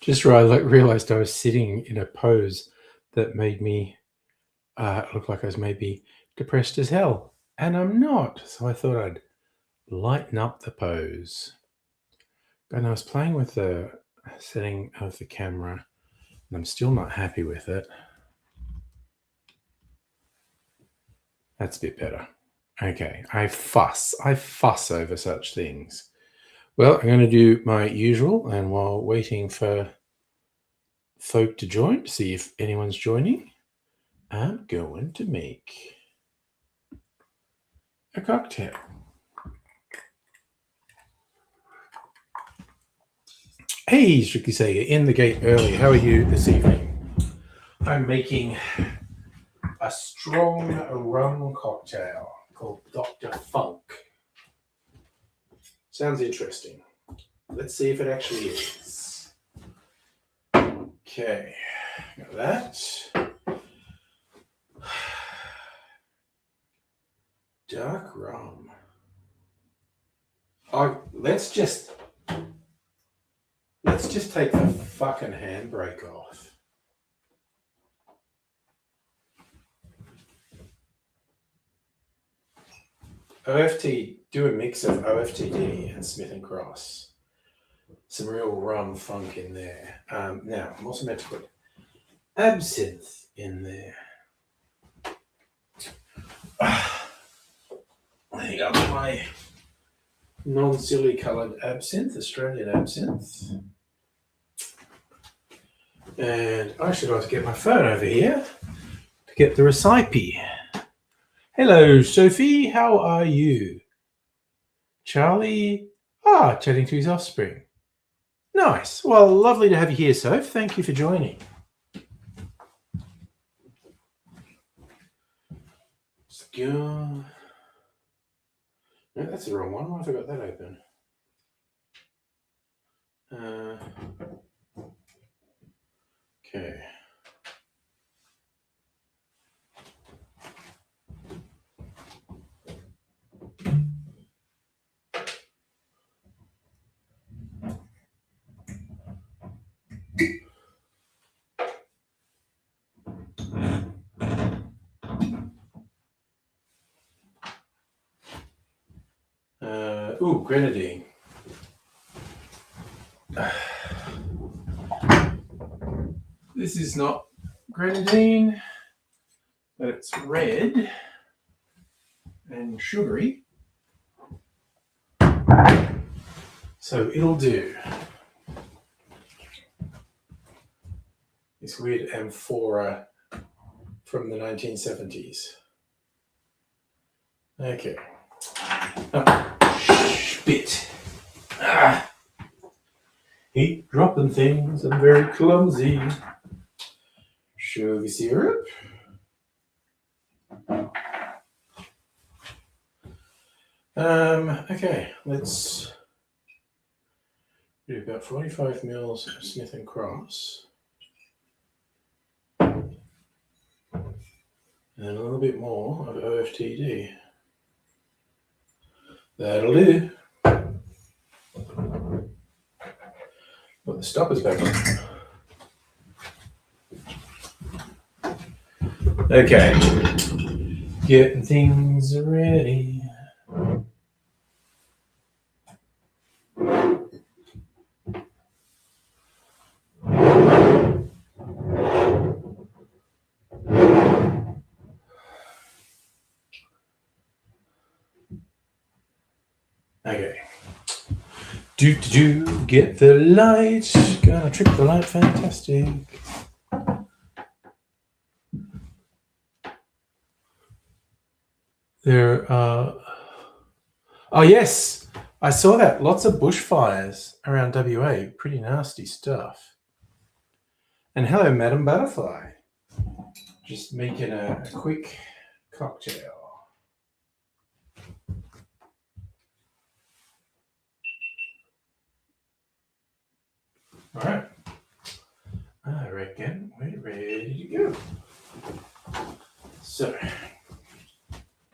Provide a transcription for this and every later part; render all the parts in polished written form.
Just realized I was sitting in a pose that made me look like I was maybe depressed as hell, and I'm not. So I thought I'd lighten up the pose. And I was playing with the setting of the camera, and I'm still not happy with it. That's a bit better. Okay, I fuss over such things. Well, I'm going to do my usual, and while waiting for folk to join, to see if anyone's joining, I'm going to make a cocktail. Hey, Strictly Sega, in the gate early. How are you this evening? I'm making a strong rum cocktail called Dr. Funk. Sounds interesting. Let's see if it actually is. Okay, got that. Dark rum. Oh, let's just take the fucking handbrake off. OFT, do a mix of OFTD and Smith & Cross. Some real rum funk in there. Now, I'm also meant to put absinthe in there. I think I'll do my non-silly coloured absinthe, Australian absinthe. And I should also get my phone over here to get the recipe. Hello, Sophie. How are you? Charlie? Chatting to his offspring. Nice. Well, lovely to have you here, Soph. Thank you for joining. No, that's the wrong one. Why have I got that open? Okay. Grenadine. This is not grenadine, but it's red and sugary. So it'll do. This weird amphora from the 1970s. Okay. Spit. Hate dropping things. I'm very clumsy. Sugar syrup. Okay, let's do about 45 mils of Smith & Cross. And a little bit more of OFTD. That'll do. Put the stoppers back on. Okay. Getting things ready. Okay. Get the light. Gonna trick the light, fantastic. There are... Oh, yes. I saw that. Lots of bushfires around WA. Pretty nasty stuff. And hello, Madam Butterfly. Just making a quick cocktail. All right. I reckon we're ready to go. So, I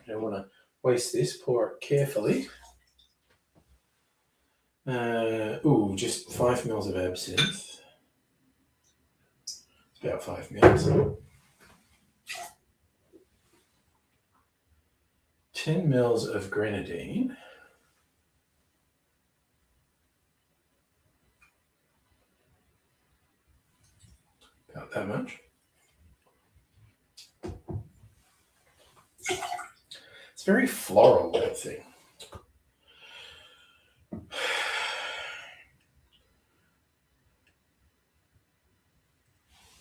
don't want to waste this. Pour it carefully. Just 5 mils of absinthe. It's about 5 mils. 10 mils of grenadine. About that much. It's very floral, that thing.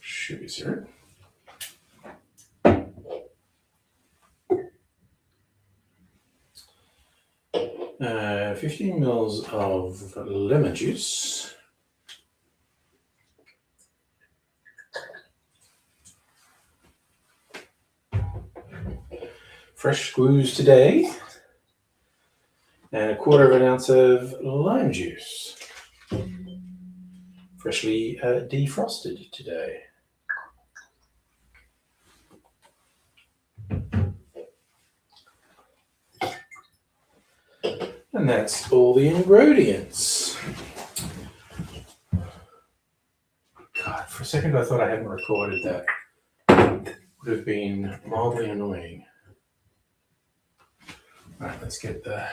Sugar syrup. 15 mils of lemon juice. Fresh squeeze today. And a quarter of an ounce of lime juice. Freshly defrosted today. And that's all the ingredients. God, for a second I thought I hadn't recorded that. Would have been mildly annoying. All right, let's get the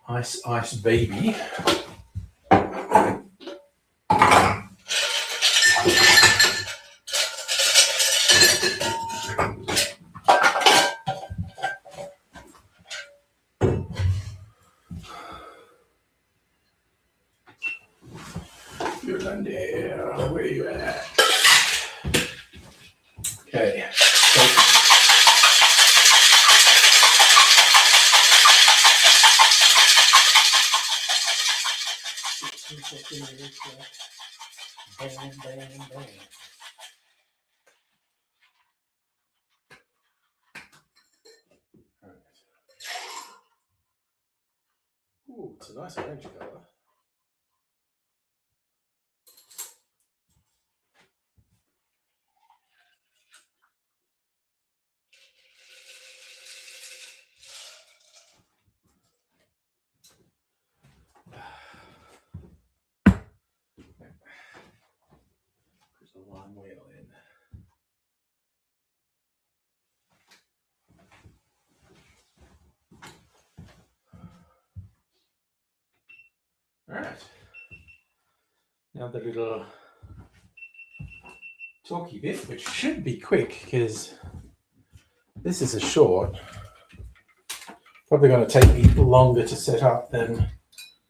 ice baby. Yolanda, where you at? Okay. Bang, bang, bang. Ooh, it's a nice orange color. There's a lime wheel in. All right. Now the little talky bit, which should be quick because this is a short. Probably going to take me longer to set up than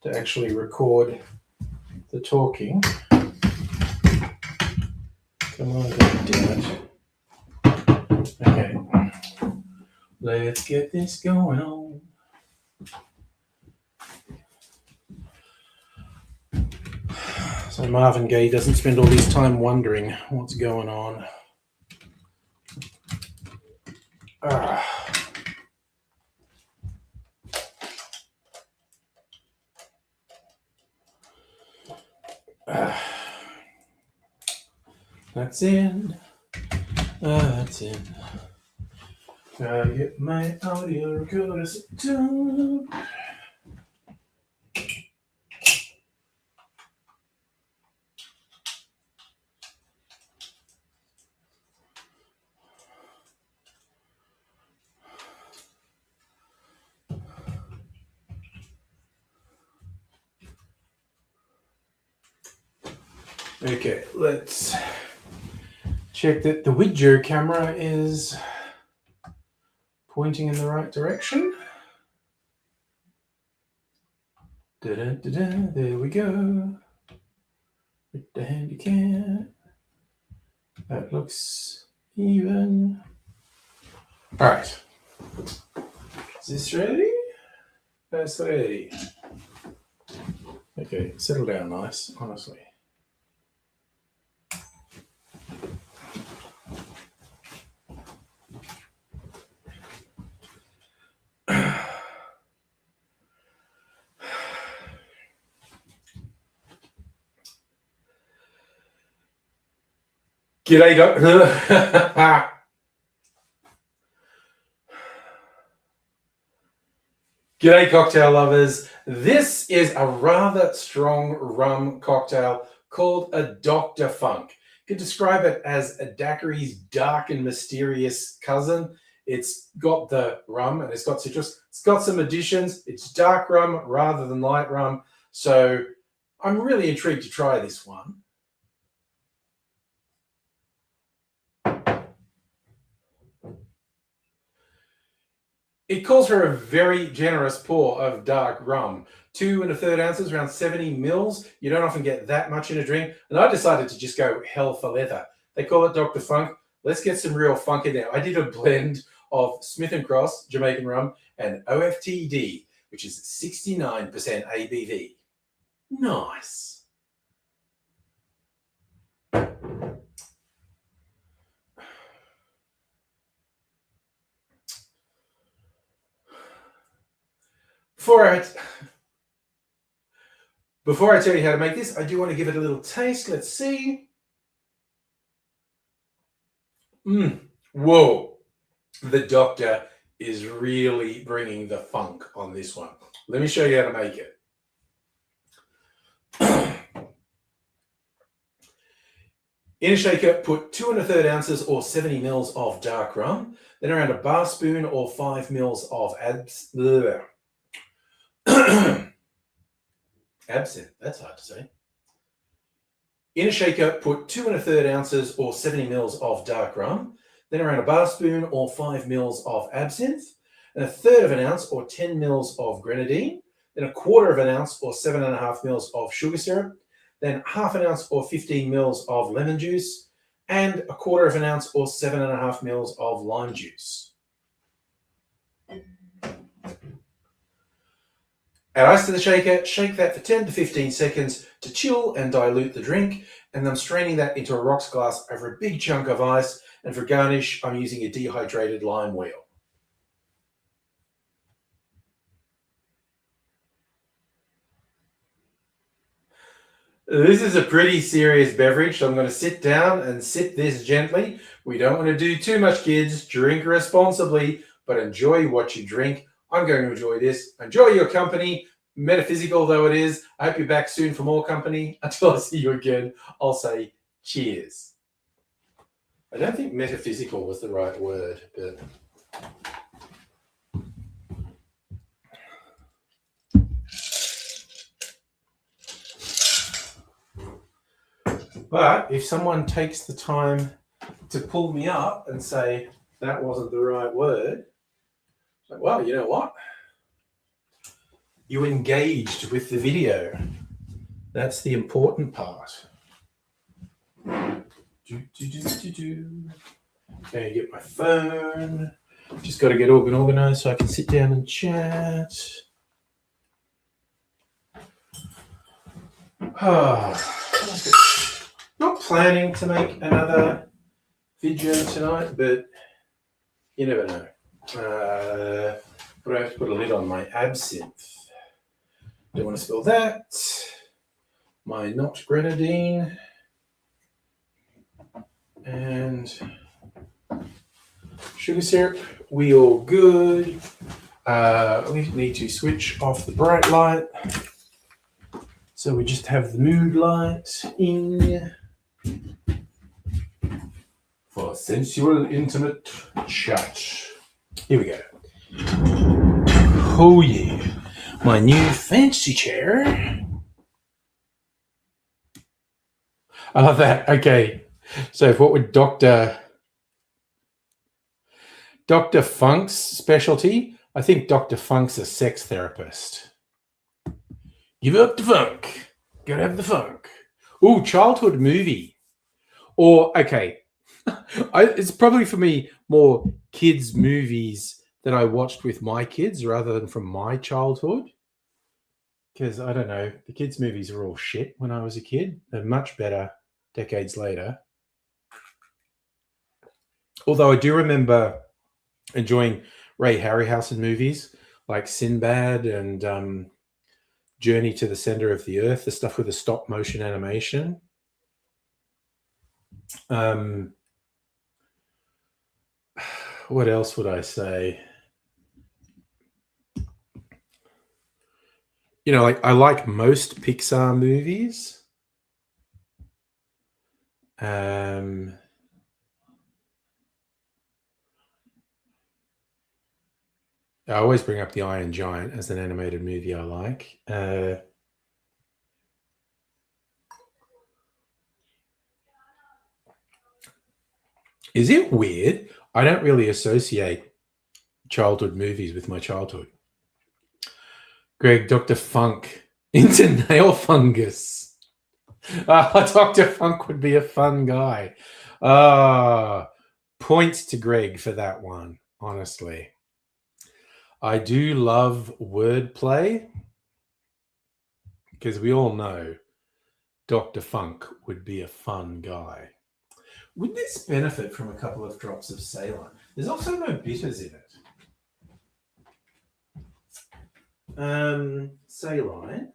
to actually record the talking. Come on, damn it. Okay. Let's get this going on. So Marvin Gaye doesn't spend all his time wondering what's going on. That's in. That's in. Gotta get my audio recorder set up. Okay, let's check that the Widger camera is pointing in the right direction. Da-da-da-da, there we go. With the Handycam. That looks even. All right. Is this ready? That's ready. Okay, settle down nice, honestly. G'day, Doc. G'day, cocktail lovers. This is a rather strong rum cocktail called a Dr. Funk. You could describe it as a daiquiri's dark and mysterious cousin. It's got the rum and it's got citrus. It's got some additions. It's dark rum rather than light rum. So I'm really intrigued to try this one. It calls for a very generous pour of dark rum. 2 1/3 ounces, around 70 mils. You don't often get that much in a drink. And I decided to just go hell for leather. They call it Dr. Funk. Let's get some real funk in there. I did a blend of Smith & Cross Jamaican rum and OFTD, which is 69% ABV. Nice. Before I tell you how to make this, I do want to give it a little taste. Let's see. Whoa. The doctor is really bringing the funk on this one. Let me show you how to make it. In a shaker, put 2 1/3 ounces or 70 mils of dark rum, then around a bar spoon or 5 mils of absinthe. That's hard to say. In a shaker, put 2 1/3 ounces or 70 mils of dark rum, then around a bar spoon or 5 mils of absinthe, and 1/3 of an ounce or 10 mils of grenadine, then 1/4 of an ounce or 7.5 mils of sugar syrup, then 1/2 ounce or 15 mils of lemon juice, and 1/4 of an ounce or 7.5 mils of lime juice. Add ice to the shaker, shake that for 10 to 15 seconds to chill and dilute the drink, and I'm straining that into a rocks glass over a big chunk of ice, and for garnish, I'm using a dehydrated lime wheel. This is a pretty serious beverage, so I'm going to sit down and sip this gently. We don't want to do too much, kids. Drink responsibly, but enjoy what you drink. I'm going to enjoy this. Enjoy your company, metaphysical though it is. I hope you're back soon for more company. Until I see you again, I'll say cheers. I don't think metaphysical was the right word, but if someone takes the time to pull me up and say that wasn't the right word, like, well, you know what? You engaged with the video. That's the important part. Okay, get my phone. Just got to get organized so I can sit down and chat. Not planning to make another video tonight, but you never know. But I have to put a lid on my absinthe. Don't want to spill that. My not grenadine. And sugar syrup. We all good. We need to switch off the bright light. So we just have the mood light in for sensual, intimate chat. Here we go. Oh yeah, my new fancy chair. I love that. Okay, so what would Dr. Funk's specialty? I think Dr. Funk's a sex therapist. Give up the funk. Gotta have the funk. Ooh, childhood movie. Or, okay, it's probably for me more kids' movies that I watched with my kids rather than from my childhood. Because, I don't know, the kids' movies were all shit when I was a kid. They're much better decades later. Although I do remember enjoying Ray Harryhausen movies like Sinbad and Journey to the Center of the Earth, the stuff with the stop motion animation. What else would I say? Like I like most Pixar movies. I always bring up the Iron Giant as an animated movie I like. Is it weird? I don't really associate childhood movies with my childhood. Greg, Dr. Funk into nail fungus. Dr. Funk would be a fun guy. Points to Greg for that one, honestly. I do love wordplay because we all know Dr. Funk would be a fun guy. Would this benefit from a couple of drops of Ceylon? There's also no bitters in it. Ceylon,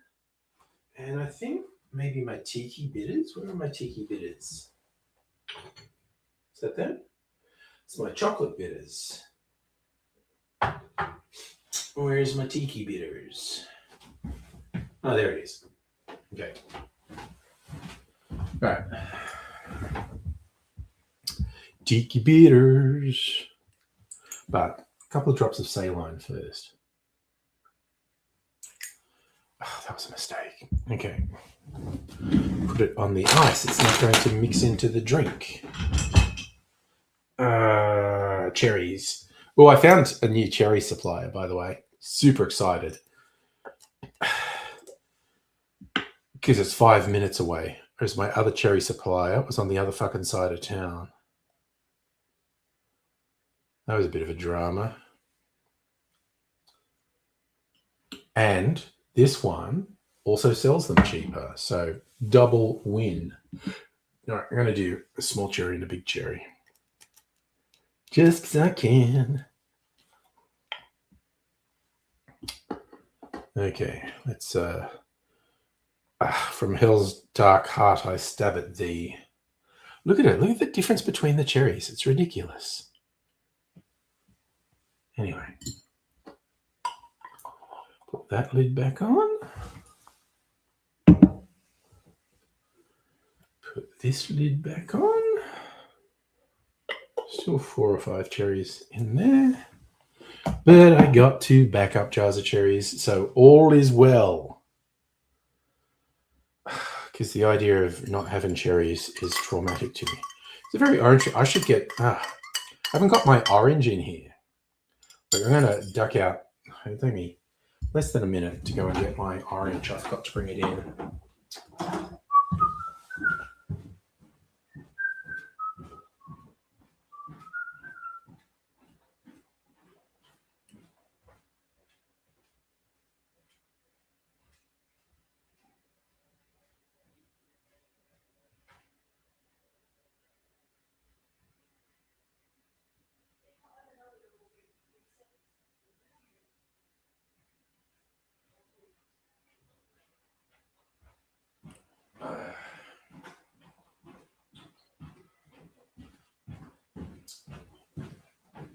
and I think maybe my tiki bitters. Where are my tiki bitters? Is that them? It's my chocolate bitters. Where's my tiki bitters? Oh, there it is. Okay. Right. Tiki bitters. But a couple of drops of Ceylon first. Oh, that was a mistake. Okay. Put it on the ice. It's not going to mix into the drink. Cherries. Oh, I found a new cherry supplier, by the way. Super excited. Because it's 5 minutes away. Whereas my other cherry supplier was on the other fucking side of town. That was a bit of a drama. And this one also sells them cheaper. So double win. All right, I'm going to do a small cherry and a big cherry. Just because I can. Okay, let's from Hell's dark heart I stab at thee. Look at it. Look at the difference between the cherries. It's ridiculous. Anyway, put that lid back on. Put this lid back on. Still 4 or 5 cherries in there. But I got 2 backup jars of cherries, so all is well. Because the idea of not having cherries is traumatic to me. It's a very orange. I should get. I haven't got my orange in here. But I'm going to duck out. It'll take me less than a minute to go and get my orange. I've got to bring it in.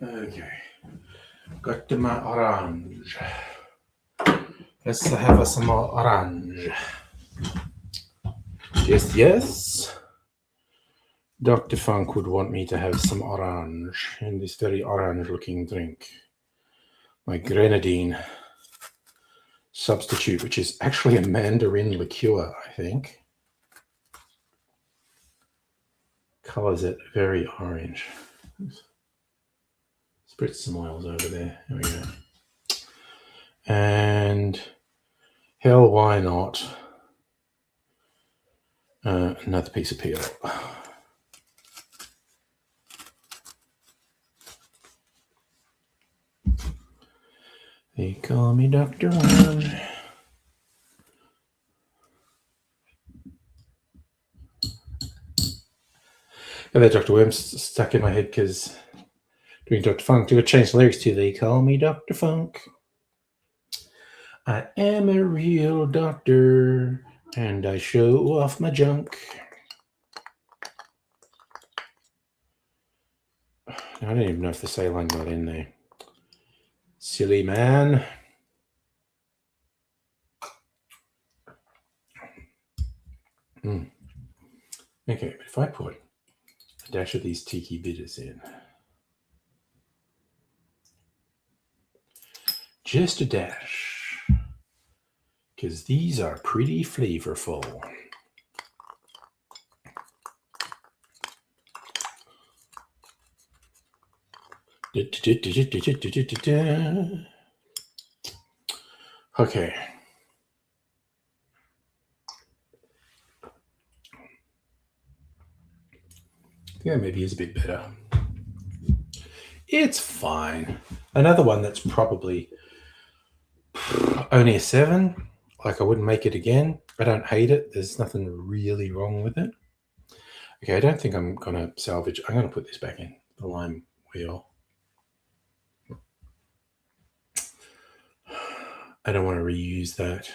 Okay. Got my orange. Let's have some more orange. Yes, yes. Dr. Funk would want me to have some orange in this very orange looking drink. My grenadine substitute, which is actually a mandarin liqueur, I think. Colors it very orange. Spritz some oils over there. There we go. And hell, why not? Another piece of peel. They call me Dr. Orange. And that Dr. Worm's stuck in my head because doing Dr. Funk, do I change the lyrics to They Call Me Dr. Funk? I am a real doctor and I show off my junk. I don't even know if the saline got in there. Silly man. Okay, but if I put a dash of these tiki bitters in, just a dash, because these are pretty flavorful. Okay. Yeah, maybe it's a bit better. It's fine. Another one that's probably only a 7. Like, I wouldn't make it again. I don't hate it. There's nothing really wrong with it. Okay, I don't think I'm going to salvage. I'm going to put this back in, the lime wheel. I don't want to reuse that.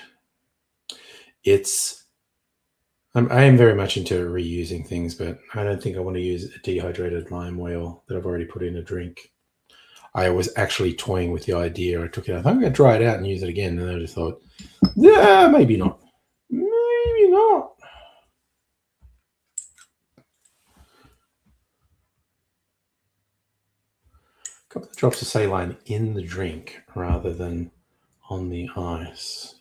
I am very much into reusing things, but I don't think I want to use a dehydrated lime oil that I've already put in a drink. I was actually toying with the idea. I took it out. I'm going to dry it out and use it again. And I just thought, yeah, maybe not. Maybe not. A couple of drops of saline in the drink rather than on the ice.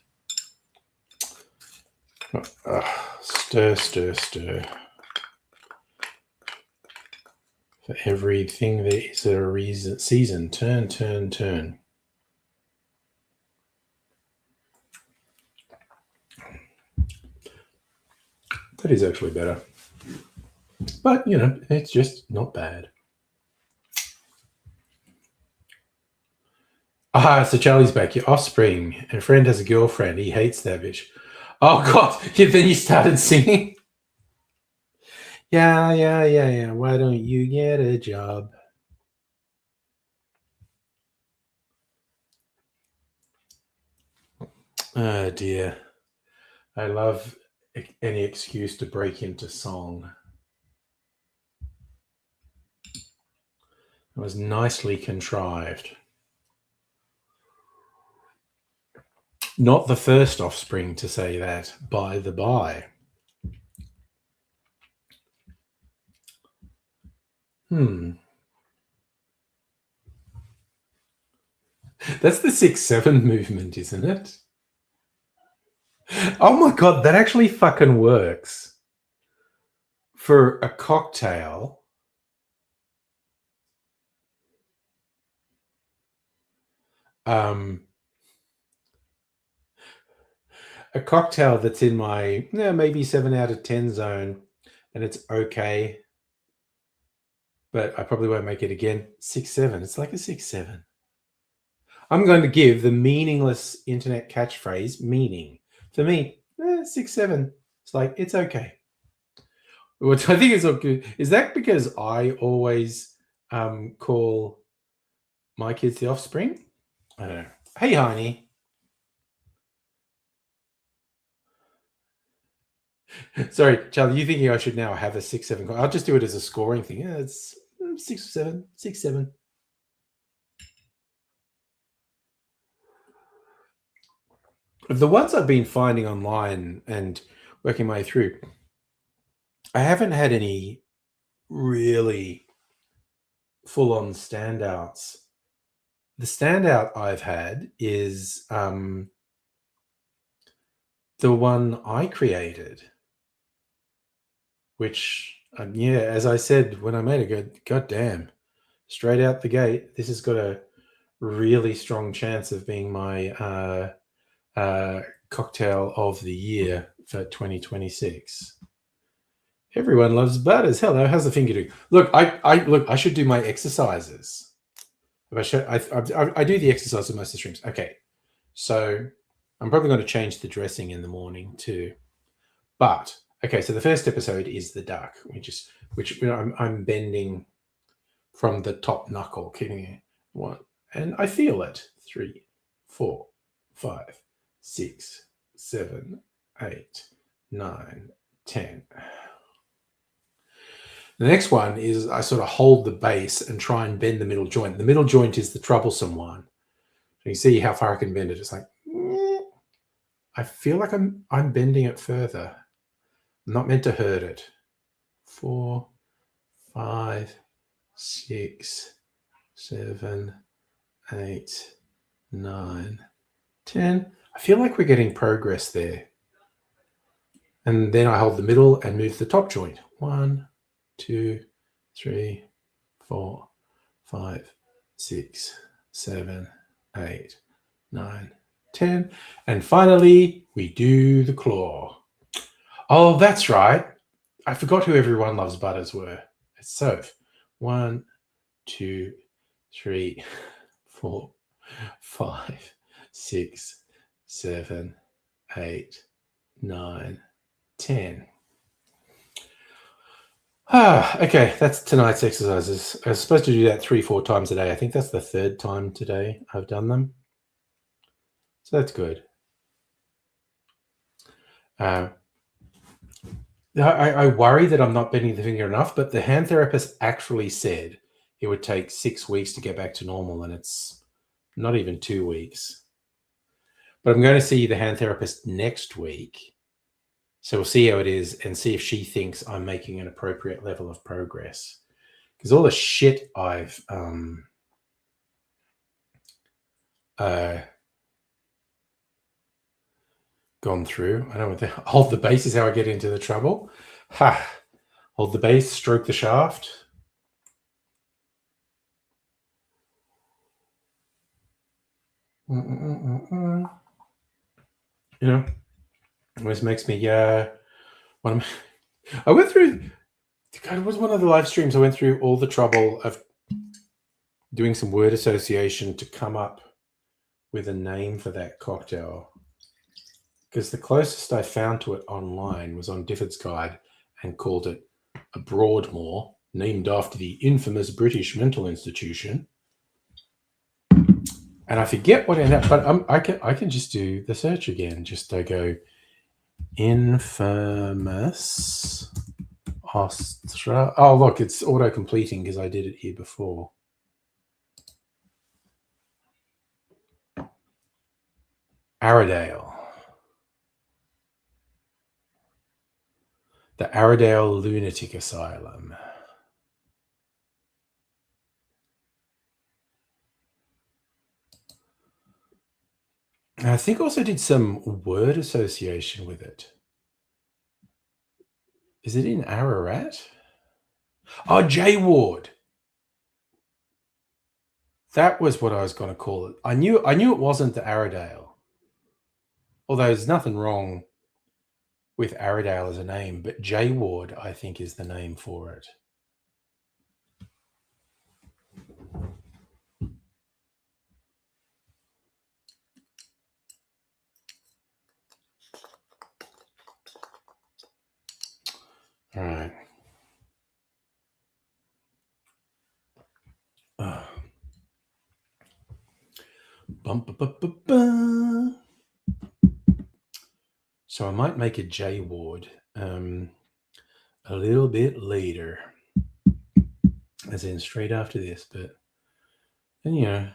Stir, stir, stir. For everything there is a season. Turn, turn, turn. That is actually better. But, it's just not bad. So Charlie's back. Your offspring. A friend has a girlfriend. He hates that bitch. Oh, God. Then you started singing? Yeah. Why don't you get a job? Oh, dear. I love any excuse to break into song. It was nicely contrived. Not the first offspring to say that, by the by. That's the 6-7 movement, isn't it? Oh my God, that actually fucking works. For a cocktail. A cocktail that's in my maybe 7 out of 10 zone, and it's okay, but I probably won't make it again. 6-7. It's like a 6-7. I'm going to give the meaningless internet catchphrase meaning. For me, 6-7. It's like, it's okay. Which I think is good. Is that because I always call my kids the offspring? I don't know. Hey, honey. Sorry, Charlie, you thinking I should now have a 6-7? I'll just do it as a scoring thing. Yeah, it's 6-7, 6-7. The ones I've been finding online and working my way through, I haven't had any really full-on standouts. The standout I've had is the one I created, which, as I said when I made it, God damn, straight out the gate, this has got a really strong chance of being my cocktail of the year for 2026. Everyone loves butters. Hello, how's the finger doing? Look, I should do my exercises. I do the exercise of most of the streams. Okay, so I'm probably going to change the dressing in the morning too. But okay, so the first episode is the duck, which I'm bending from the top knuckle, keeping it one, and I feel it. 3, 4, 5, 6, 7, 8, 9, 10. The next one is I sort of hold the base and try and bend the middle joint. The middle joint is the troublesome one. So you see how far I can bend it. It's like, I feel like I'm bending it further. I'm not meant to hurt it. 4, 5, 6, 7, 8, 9, 10. I feel like we're getting progress there. And then I hold the middle and move the top joint. 1, 2, 3, 4, 5, 6, 7, 8, 9, 10. And finally, we do the claw. Oh, that's right. I forgot who Everyone Loves Butters were. It's Soph. 1, 2, 3, 4, 5, 6, 7, 8, 9, 10. Okay, that's tonight's exercises. I was supposed to do that 3-4 times a day. I think that's the third time today I've done them. So that's good. I worry that I'm not bending the finger enough, but the hand therapist actually said it would take 6 weeks to get back to normal, and it's not even 2 weeks. But I'm going to see the hand therapist next week. So we'll see how it is and see if she thinks I'm making an appropriate level of progress. Because all the shit I've gone through, I don't want to hold the base is how I get into the trouble. Hold the base, stroke the shaft. You know, always makes me I went through. God, it was one of the live streams. I went through all the trouble of doing some word association to come up with a name for that cocktail, because the closest I found to it online was on Difford's Guide and called it a Broadmoor, named after the infamous British mental institution. And I forget what ended up, but I can just do the search again. Just I go infamous Ostra. Oh, look, it's auto-completing because I did it here before. Arradale. The Arradale Lunatic Asylum. And I think also did some word association with it. Is it in Ararat? Oh, J Ward. That was what I was going to call it. I knew it wasn't the Arradale. Although there's nothing wrong with Arradale as a name, but J Ward, I think, is the name for it. All right. So I might make a J Ward a little bit later, as in straight after this, but then,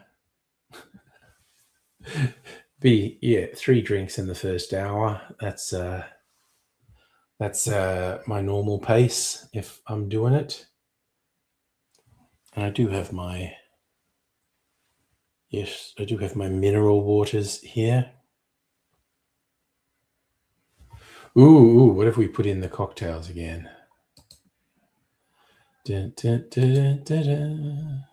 be 3 drinks in the first hour. That's my normal pace if I'm doing it. And I do have my mineral waters here. Ooh, what if we put in the cocktails again? Dun, dun, dun, dun, dun.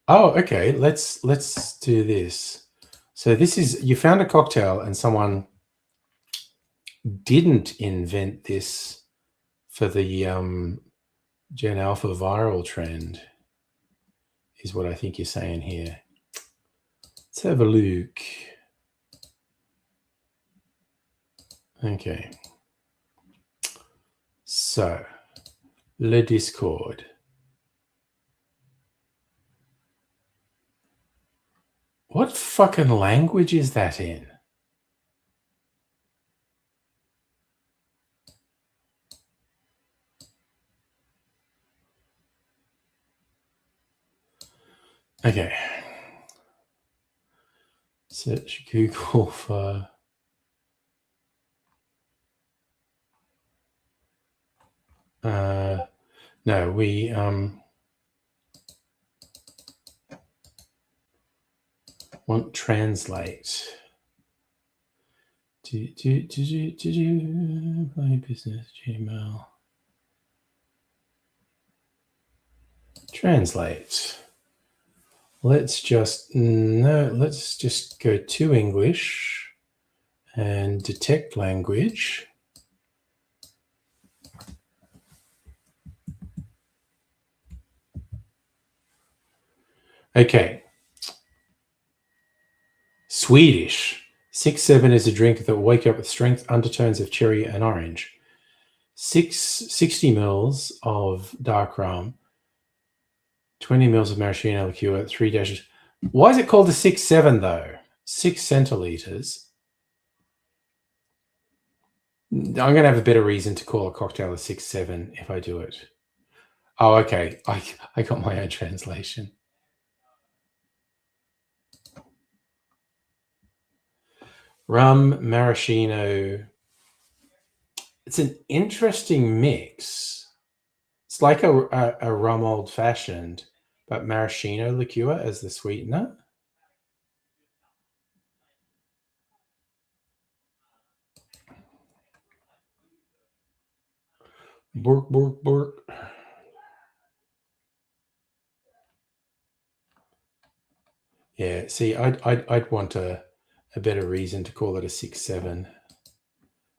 Oh, okay. Let's do this. So this is, you found a cocktail and someone didn't invent this for the Gen Alpha viral trend, is what I think you're saying here. Let's have a look. Okay. So, le Discord. What fucking language is that in? Okay. Search Google for no, we want translate. My business Gmail. Translate. Let's just go to English and detect language. Okay. Swedish. 6-7 is a drink that will wake up with strength undertones of cherry and orange. 60 mils of dark rum, 20 mils of maraschino liqueur, 3 dashes. Why is it called a 6-7 though? 6 centiliters. I'm going to have a better reason to call a cocktail a 6-7 if I do it. Oh, okay. I got my own translation. Rum, maraschino. It's an interesting mix. It's like a rum old fashioned, but maraschino liqueur as the sweetener. Bork, bork, bork. Yeah, see, I'd want a better reason to call it a 6-7.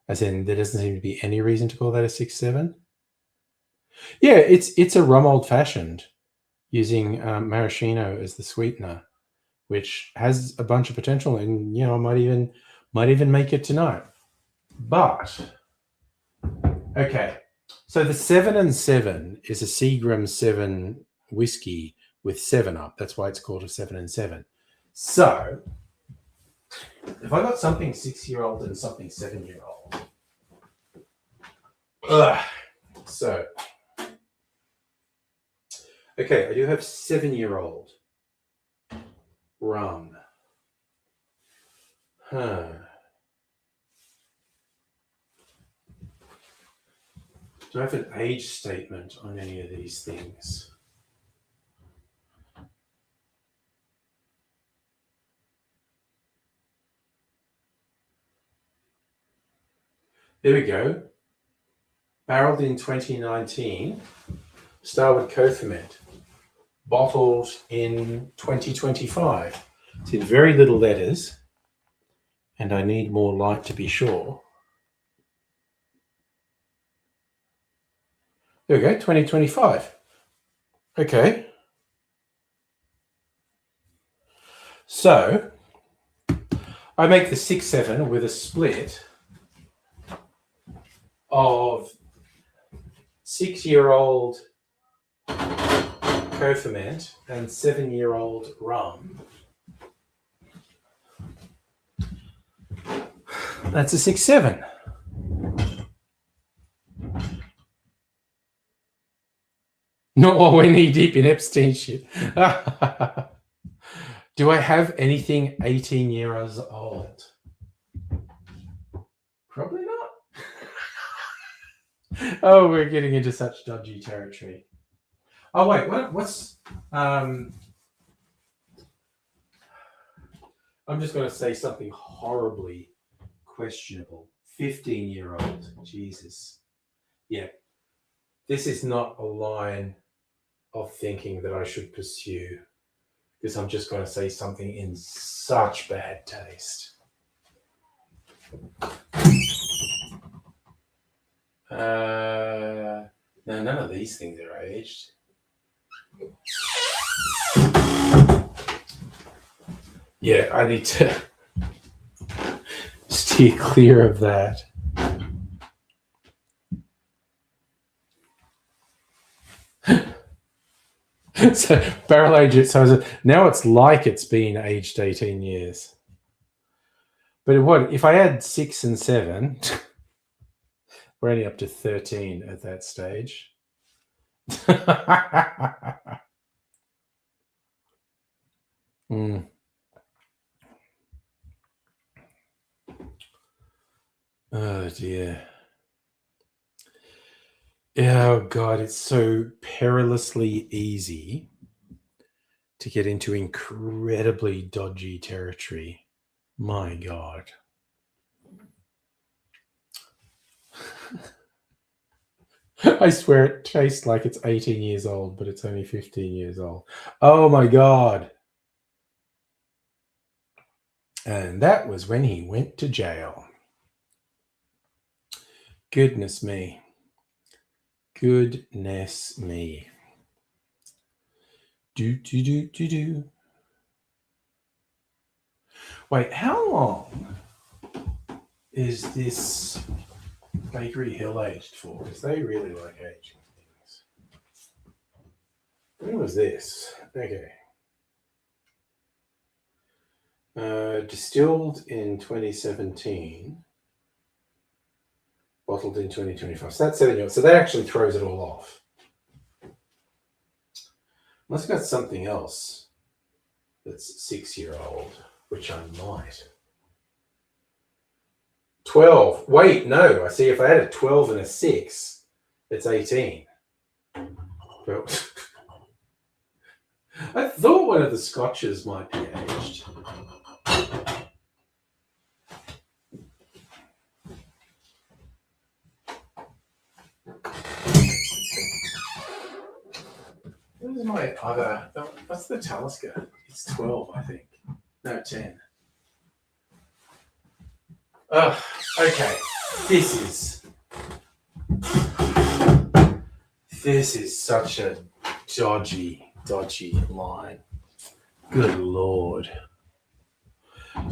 As in, there doesn't seem to be any reason to call that a 6-7. Yeah, it's a rum old fashioned using maraschino as the sweetener, which has a bunch of potential, and might even make it tonight. But okay, so the 7 and 7 is a Seagram 7 whiskey with 7-Up. That's why it's called a 7 and 7. So if I got something 6-year-old and something 7-year-old, so okay, I do have 7-year-old rum. Do I have an age statement on any of these things? There we go. Barreled in 2019. Starwood Co-Ferment. Bottled in 2025. It's in very little letters, and I need more light to be sure. There we go, 2025. Okay. So I make the 6-7 with a split of 6-year-old Co-Ferment and 7-year-old rum. That's a 6-7. Not while we're knee deep in Epstein shit. Do I have anything 18 years old? Probably not. Oh, we're getting into such dodgy territory. Oh wait, what's I'm just going to say something horribly questionable. 15-year-old. Jesus. Yeah. This is not a line of thinking that I should pursue, because I'm just going to say something in such bad taste. No, none of these things are aged. Yeah, I need to steer clear of that. So barrel age it. So now it's like it's been aged 18 years. But what if I add 6 and 7? We're only up to 13 at that stage. Oh dear. Oh God, it's so perilously easy to get into incredibly dodgy territory. My God. I swear it tastes like it's 18 years old, but it's only 15 years old. Oh my God. And that was when he went to jail. Goodness me. Goodness me. Do. Wait, how long is this Bakery Hill aged for? Because they really like aging things. When was this? Okay. Distilled in 2017. Bottled in 2025. So that's 7 years. So that actually throws it all off. Unless I've got something else that's 6-year-old, which I might. 12. Wait, no. I see if I had a 12 and a 6, it's 18. Well, I thought one of the scotches might be aged. What is my other? What's the Talisker? It's 12, I think. No, 10. Okay. This is such a dodgy line. Good Lord.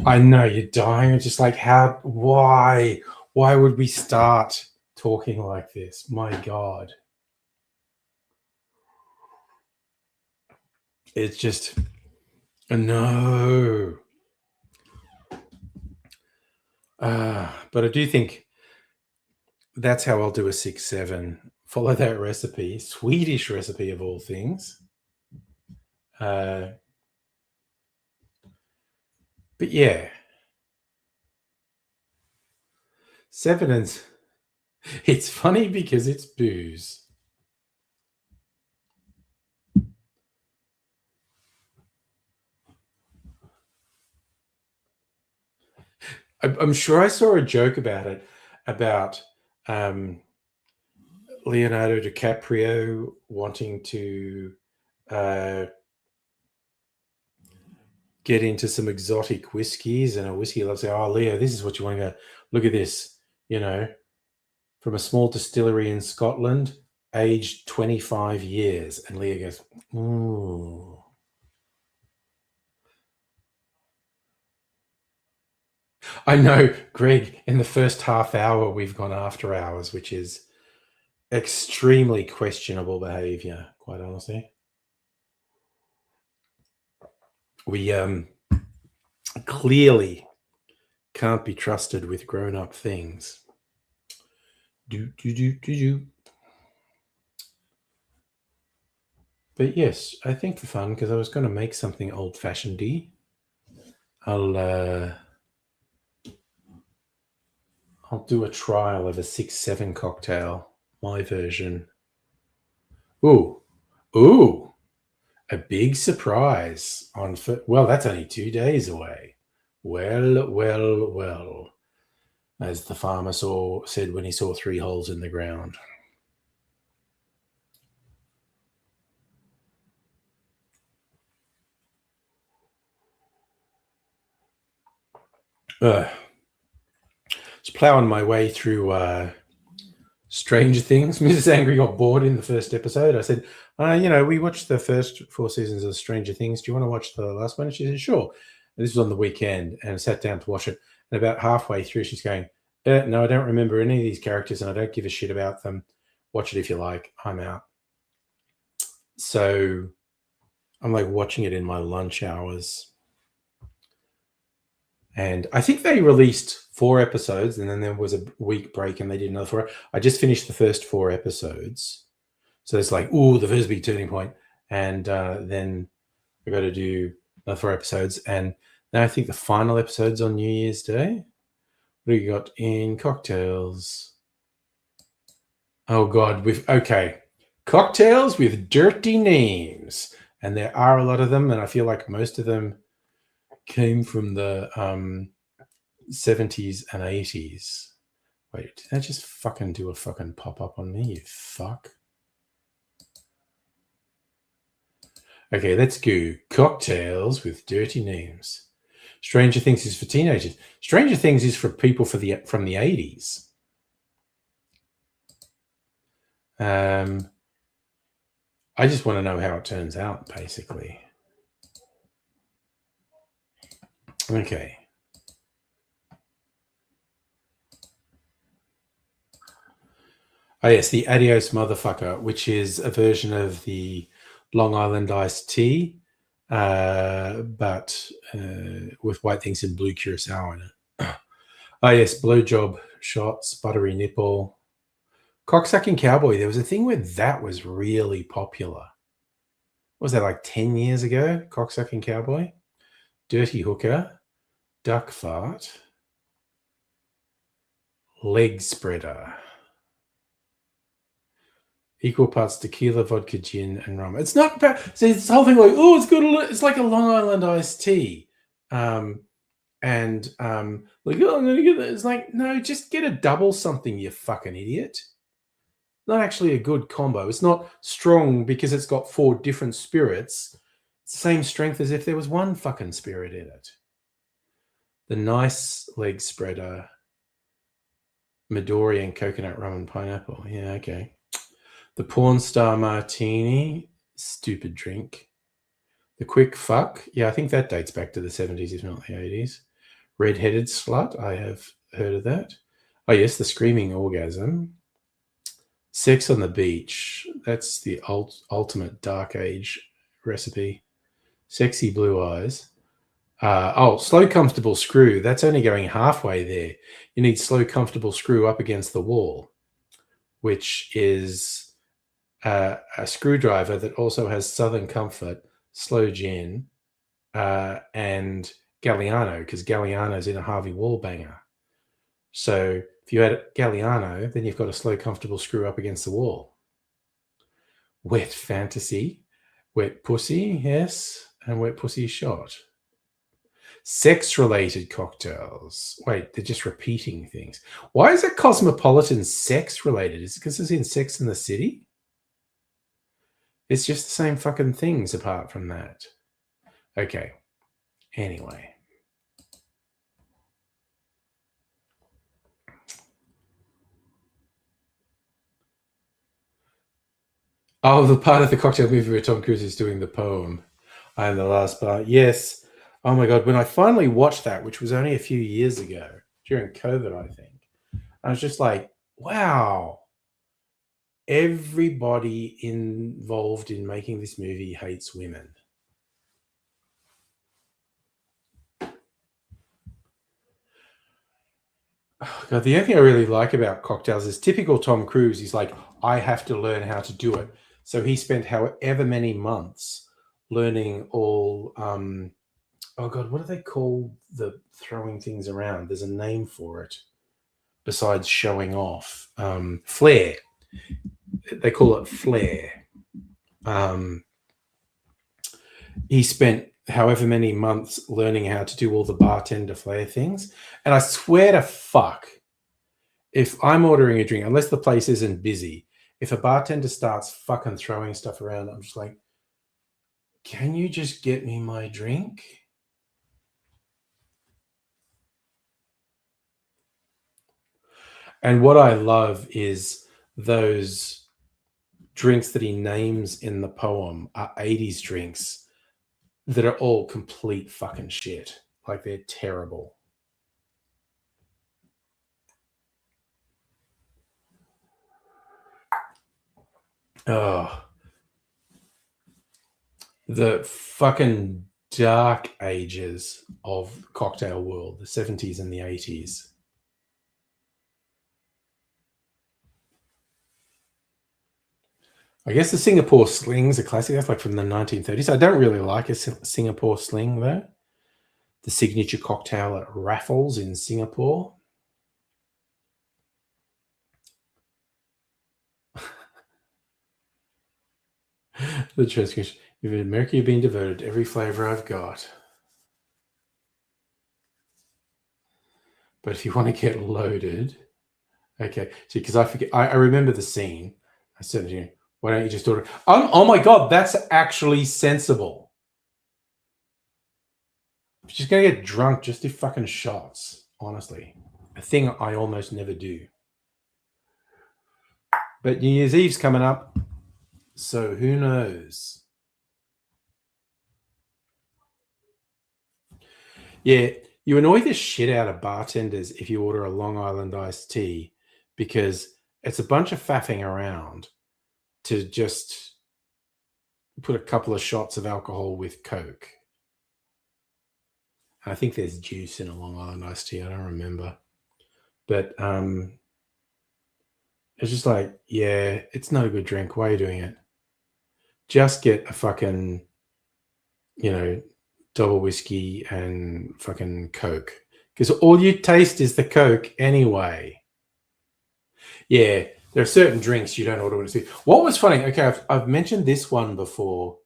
I know you're dying. Just like why would we start talking like this? My God. It's just no. But I do think that's how I'll do a 6-7. Follow that recipe, Swedish recipe of all things. But yeah, 7 and it's funny because it's booze. I'm sure I saw a joke about it, about Leonardo DiCaprio wanting to get into some exotic whiskeys, and a whiskey lover say, "Oh, Leo, this is what you want to go. Look at this, from a small distillery in Scotland, aged 25 years." And Leo goes, "Ooh." I know, Greg, in the first half hour, we've gone after hours, which is extremely questionable behavior, quite honestly. We clearly can't be trusted with grown-up things. But yes, I think for fun, because I was going to make something old-fashioned-y, I'll do a trial of a 6-7 cocktail, my version. Ooh, a big surprise well, that's only 2 days away. Well, as the farmer said when he saw 3 holes in the ground. Just plowing my way through Stranger Things. Mrs. Angry got bored in the first episode. I said, we watched the first 4 seasons of Stranger Things. Do you want to watch the last one? And she said, sure. And this was on the weekend, and I sat down to watch it. And about halfway through, she's going, no, I don't remember any of these characters, and I don't give a shit about them. Watch it if you like. I'm out. So I'm like watching it in my lunch hours. And I think they released 4 episodes, and then there was a week break, and they did another 4. I just finished the first 4 episodes. So it's like, the first big turning point. And then I got to do another 4 episodes, and now I think the final episode's on New Year's Day. What do you got in cocktails? Oh God, cocktails with dirty names, and there are a lot of them, and I feel like most of them came from the 70s and 80s. Wait, did I just fucking do a fucking pop-up on me, you fuck? Okay, let's go. Cocktails with dirty names. Stranger Things is for teenagers. Stranger Things is for people from the 80s. I just want to know how it turns out, basically. Okay. Oh, yes, the Adios Motherfucker, which is a version of the Long Island iced tea, but with white things and blue curacao in it. Oh, yes, blowjob shots, buttery nipple. Cocksucking Cowboy, there was a thing where that was really popular. What was that, like 10 years ago? Cocksucking Cowboy? Dirty Hooker, Duck Fart, Leg Spreader. Equal parts tequila, vodka, gin, and rum. It's not bad. See, this whole thing like, oh, it's good. It's like a Long Island iced tea. Like, oh, I'm going to get that. It's like, no, just get a double something, you fucking idiot. Not actually a good combo. It's not strong because it's got 4 different spirits. It's the same strength as if there was one fucking spirit in it. The nice leg spreader, Midori and coconut rum and pineapple. Yeah, okay. The porn star martini, stupid drink. The quick fuck. Yeah, I think that dates back to the 70s, if not the 80s. Red-headed slut. I have heard of that. Oh, yes, the screaming orgasm. Sex on the beach. That's the ultimate dark age recipe. Sexy blue eyes. Slow comfortable screw. That's only going halfway there. You need slow comfortable screw up against the wall, which is a screwdriver that also has Southern Comfort, Slow Gen, and Galliano, because Galliano's in a Harvey Wallbanger. So if you add Galliano, then you've got a slow comfortable screw up against the wall. Wet fantasy, wet pussy, yes, and wet pussy shot. Sex-related cocktails. Wait, they're just repeating things. Why is it Cosmopolitan sex-related? Is it because it's in Sex in the City? It's just the same fucking things apart from that. Okay. Anyway. Oh, the part of the cocktail movie where Tom Cruise is doing the poem. And the last part. Yes. Oh my God. When I finally watched that, which was only a few years ago, during COVID, I think, I was just like, wow. Everybody involved in making this movie hates women. Oh God, the only thing I really like about cocktails is typical Tom Cruise. He's like, I have to learn how to do it. So he spent however many months learning all. Oh God, what do they call the throwing things around? There's a name for it besides showing off. Flair. They call it flair. He spent however many months learning how to do all the bartender flair things. And I swear to fuck, if I'm ordering a drink, unless the place isn't busy, if a bartender starts fucking throwing stuff around, I'm just like, can you just get me my drink? And what I love is those drinks that he names in the poem are 80s drinks that are all complete fucking shit. Like they're terrible. Oh, the fucking dark ages of cocktail world, the 70s and the 80s. I guess the Singapore Sling's a classic. That's like from the 1930s. I don't really like a Singapore Sling, though. The signature cocktail at Raffles in Singapore. The transcription. If in America you've been devoted to every flavor I've got. But if you want to get loaded, okay. See, because I forget, I remember the scene. I said, to you, why don't you just order? Oh my God, that's actually sensible. If you're just going to get drunk, just do fucking shots, honestly. A thing I almost never do. But New Year's Eve's coming up, so who knows? Yeah, you annoy the shit out of bartenders if you order a Long Island iced tea because it's a bunch of faffing around to just put a couple of shots of alcohol with Coke. I think there's juice in a Long Island iced tea. I don't remember. But it's just like, yeah, it's not a good drink. Why are you doing it? Just get a fucking, double whiskey and fucking Coke. Because all you taste is the Coke anyway. Yeah, there are certain drinks you don't order when it's busy. What was funny, okay, I've mentioned this one before.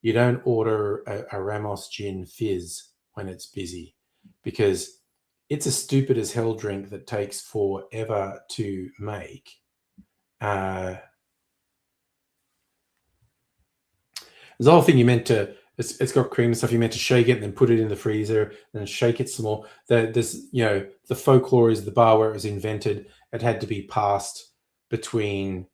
You don't order a Ramos Gin Fizz when it's busy because it's a stupid as hell drink that takes forever to make. There's the whole thing you meant to, it's got cream and stuff, you meant to shake it and then put it in the freezer and then shake it some more. The folklore is the bar where it was invented, it had to be passed between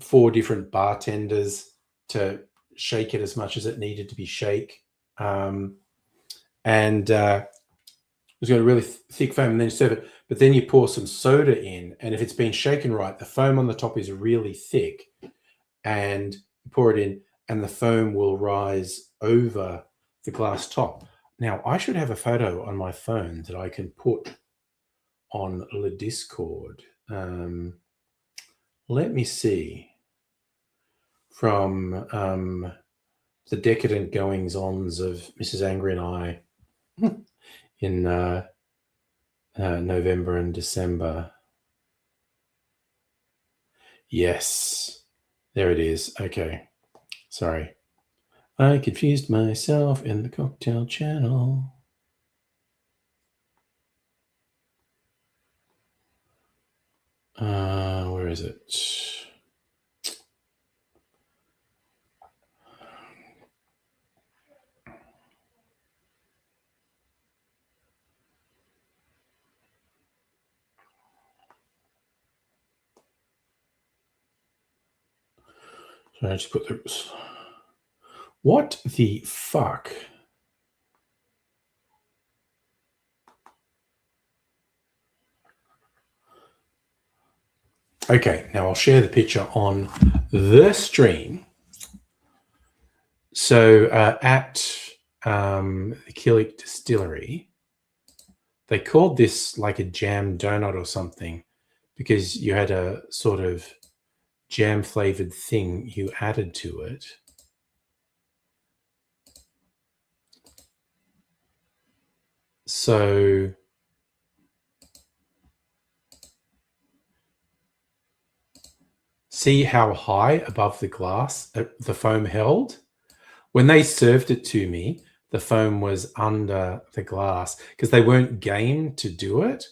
4 different bartenders to shake it as much as it needed to be shake. And it's got a really thick foam, and then you serve it. But then you pour some soda in, and if it's been shaken right, the foam on the top is really thick, and you pour it in, and the foam will rise over the glass top. Now, I should have a photo on my phone that I can put on the Discord. Let me see. From the decadent goings-ons of Mrs. Angry and I in November and December. Yes, there it is. Okay, sorry. I confused myself in the cocktail channel. Where is it? So I just put this. What the fuck? Okay, now I'll share the picture on the stream. So at the Killick Distillery, they called this like a jam donut or something because you had a sort of jam flavored thing you added to it. So see how high above the glass the foam held? When they served it to me, the foam was under the glass because they weren't game to do it.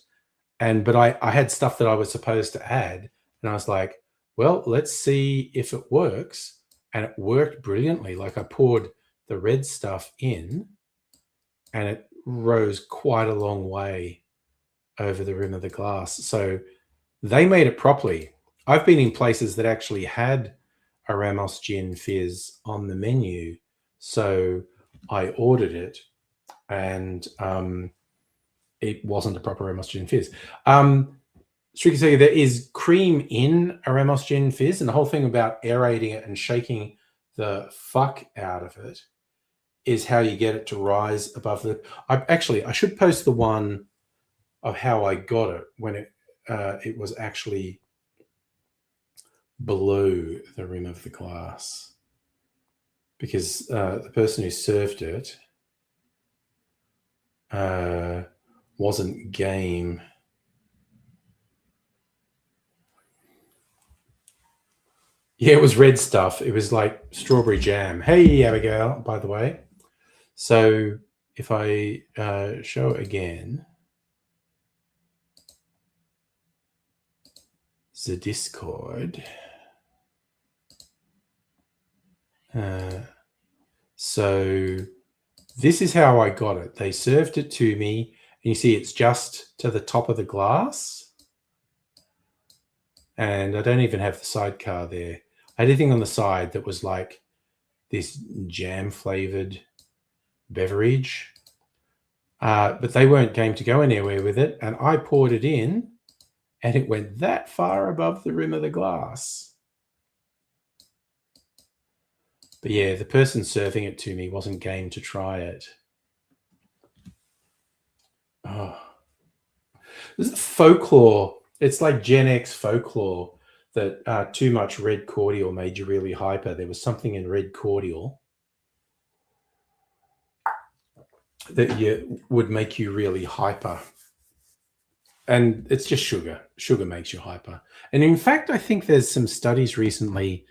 But I had stuff that I was supposed to add, and I was like, well, let's see if it works. And it worked brilliantly. Like I poured the red stuff in, and it rose quite a long way over the rim of the glass. So they made it properly. I've been in places that actually had a Ramos Gin Fizz on the menu. So I ordered it, and it wasn't a proper Ramos Gin Fizz. Strictly saying, there is cream in a Ramos Gin Fizz, and the whole thing about aerating it and shaking the fuck out of it is how you get it to rise above the. I should post the one of how I got it when it was actually below the rim of the glass, because the person who served it wasn't game. Yeah, it was red stuff. It was like strawberry jam. Hey, Abigail, by the way. So if I show again the Discord, so this is how I got it. They served it to me, and you see it's just to the top of the glass. And I don't even have the sidecar there. I had anything on the side that was like this jam flavored beverage. But they weren't game to go anywhere with it. And I poured it in, and it went that far above the rim of the glass. But yeah, the person serving it to me wasn't game to try it. Oh. This is folklore. It's like Gen X folklore that too much red cordial made you really hyper. There was something in red cordial that would make you really hyper. And it's just sugar. Sugar makes you hyper. And in fact, I think there's some studies recently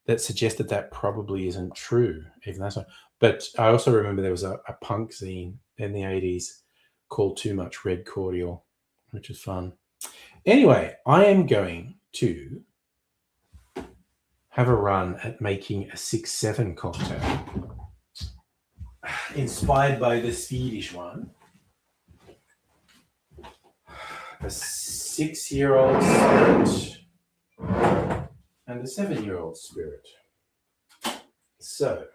that suggest that probably isn't true, even that's not. But I also remember there was a punk zine in the 80s called Too Much Red Cordial, which is fun. Anyway, I am going to have a run at making a 6-7 cocktail, inspired by the Swedish one. A 6-year-old spirit and a 7-year-old spirit. So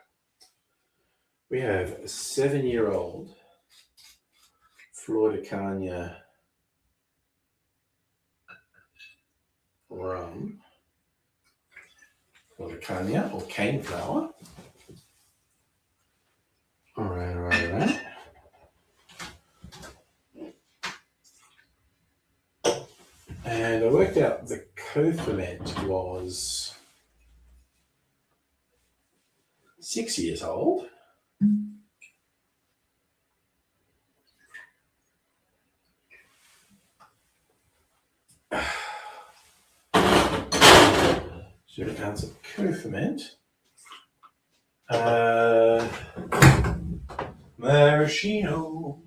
we have a 7-year-old Flor de Caña rum, Flor de Caña or cane flower. All right. And I worked out the co-ferment was 6 years old. So an ounce of co-ferment. Maraschino.